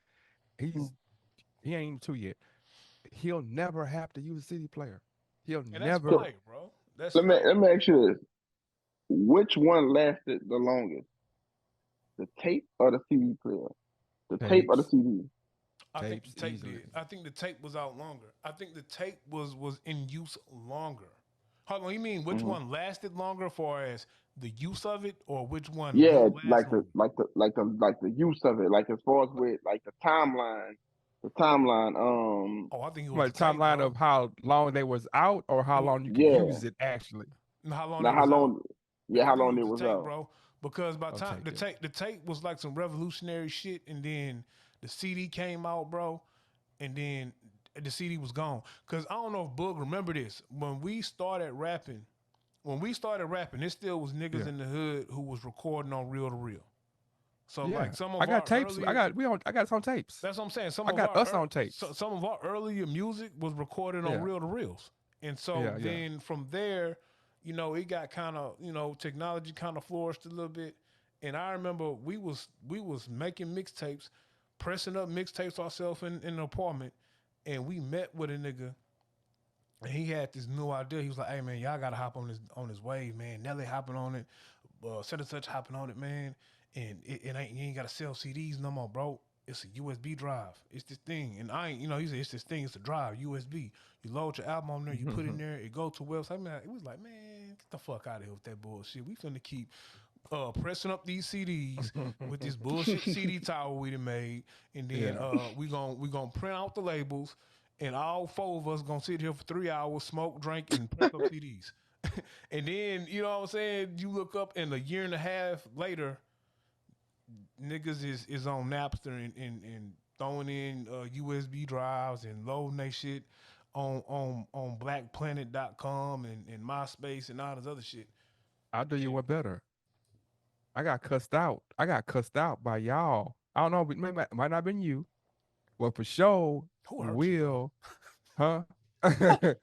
Mm. he ain't even two yet. He'll never have to use a CD player. He'll And that's never. fire, bro. That's let me fire. let me ask you this: which one lasted the longest, the tape or the CD player? The tape or the Tapes, CD? I think the tapes tape easily. did. I think the tape was out longer. I think the tape was in use longer. Hold on, you mean which Hmm. one lasted longer, far as the use of it, or which one Yeah, will last longer? like the use of it, like as far as with like the timeline, the timeline. Oh, I think it was the Like tape, timeline bro. of how long they was out or It how was, long you could Yeah. use it actually. how long Now they how was out. long? Yeah, I how think it long was it the was tape, out? bro. Because by the I'll time take it. the tape was like some revolutionary shit, and then the CD came out, bro, and then the CD was gone. Cause I don't know if Boog remember this when we started rapping, there still was niggas Yeah. in the hood who was recording on reel to reel. So like Yeah. some I of got our tapes. earlier, I got it on tapes. that's what I'm saying. I got us on tapes. Some of our earlier music was recorded on Yeah. reel to reels, and so Yeah. Yeah. then from there, it got kind of technology kind of flourished a little bit, and I remember we was making mixtapes, pressing up mixtapes ourselves in an apartment, and we met with a nigga. And he had this new idea. He was like, "Hey man, y'all gotta hop on this wave, man. Nelly hopping on it, such and such hopping on it, man. And it ain't you ain't gotta sell CDs no more, bro. It's a USB drive. It's this thing, and I ain't he said it's this thing. It's a drive, USB. You load your album on there, you put it in there, it go to a website. Man, it was like, man, get the fuck out of here with that bullshit. We finna keep pressing up these CDs with this bullshit CD tower we done made, and then Yeah. we gonna print out the labels, and all four of us gonna sit here for 3 hours, smoke, drink, and press up CDs. And then what I'm saying, you look up, and a year and a half later, niggas is on Napster and throwing in USB drives and loading they shit on blackplanet.com and MySpace and all this other shit. I'll do you And one better. I got cussed out. I got cussed out by y'all. I don't know, but might not have been you. Well, for sure, who hurt you, bro? Will, huh?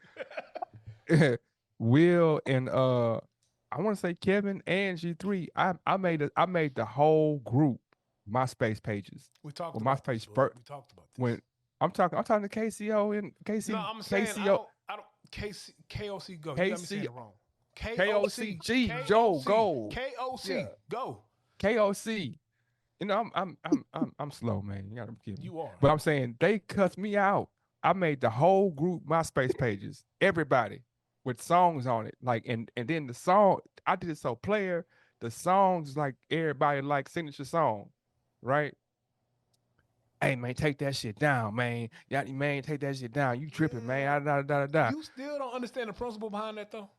Will and I want to say Kevin and G3. I made the whole group MySpace pages. We talked Well, about this, MySpace bud. first We talked about this. when I'm talking to KCO and No, I'm saying KCO I don't K.O.C Go. You got me saying KC it wrong. K.O.C. KOCG Joe K.O.C. Go. Yeah. K.O.C. Go. KOC. I'm slow, man. You gotta forgive me. You are. But I'm saying they cussed me out. I made the whole group MySpace pages, everybody with songs on it. Like and then the song I did it so player, the songs like everybody like signature song, right? Hey man, take that shit down, man. Yeah, man, take that shit down. You tripping, Yeah. man. Da. You still don't understand the principle behind that though?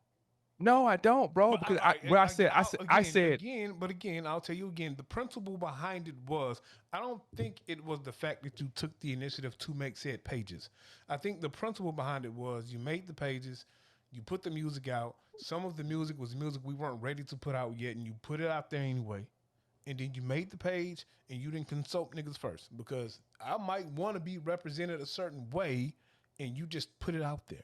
No, I don't, bro. But Because what I said, again, but again, I'll tell you again. The principle behind it was, I don't think it was the fact that you took the initiative to make said pages. I think the principle behind it was you made the pages, you put the music out. Some of the music was music we weren't ready to put out yet, and you put it out there anyway. And then you made the page, and you didn't consult niggas first, because I might want to be represented a certain way, and you just put it out there.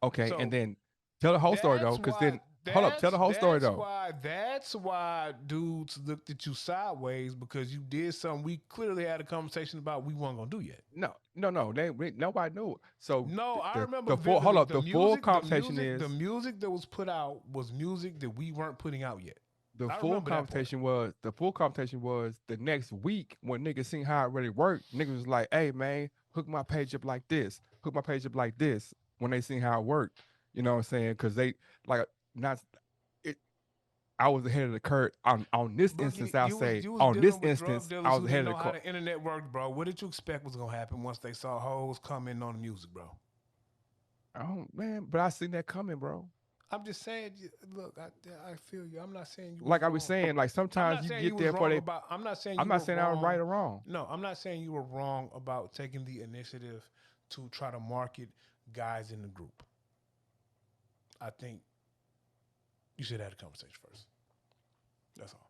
okay, and So then tell the whole story though, that's because why then hold up, tell the whole story though. that's why dudes looked at you sideways, because you did something we clearly had a conversation about we weren't gonna do yet. No. Nobody knew. So No, I remember the full hold vividly up. The full conversation the is music that was put out was music that we weren't putting out yet. the I full remember that part. conversation was the next week when niggas seen how it really worked. Niggas was like, "Hey man, hook my page up like this. Hook my page up like this." When they seen how it worked, you know what I'm saying? Because they like not it. I was ahead of the curve on this instance. Boogie, I'll say you was on this dealing with drug instance, I dealers was who ahead didn't of the know how curve. the internet worked, bro. What did you expect was gonna happen once they saw hoes coming on the music, bro? Oh man, but I seen that coming, bro. I'm just saying. Look, I feel you. I'm not saying you was Like I was wrong. saying, like I'm sometimes not you saying you get was there for wrong they. about. I'm not saying I'm you not were saying I was right wrong. or wrong. No, I'm not saying you were wrong about taking the initiative to try to market guys in the group. I think you should have had a conversation first. That's all.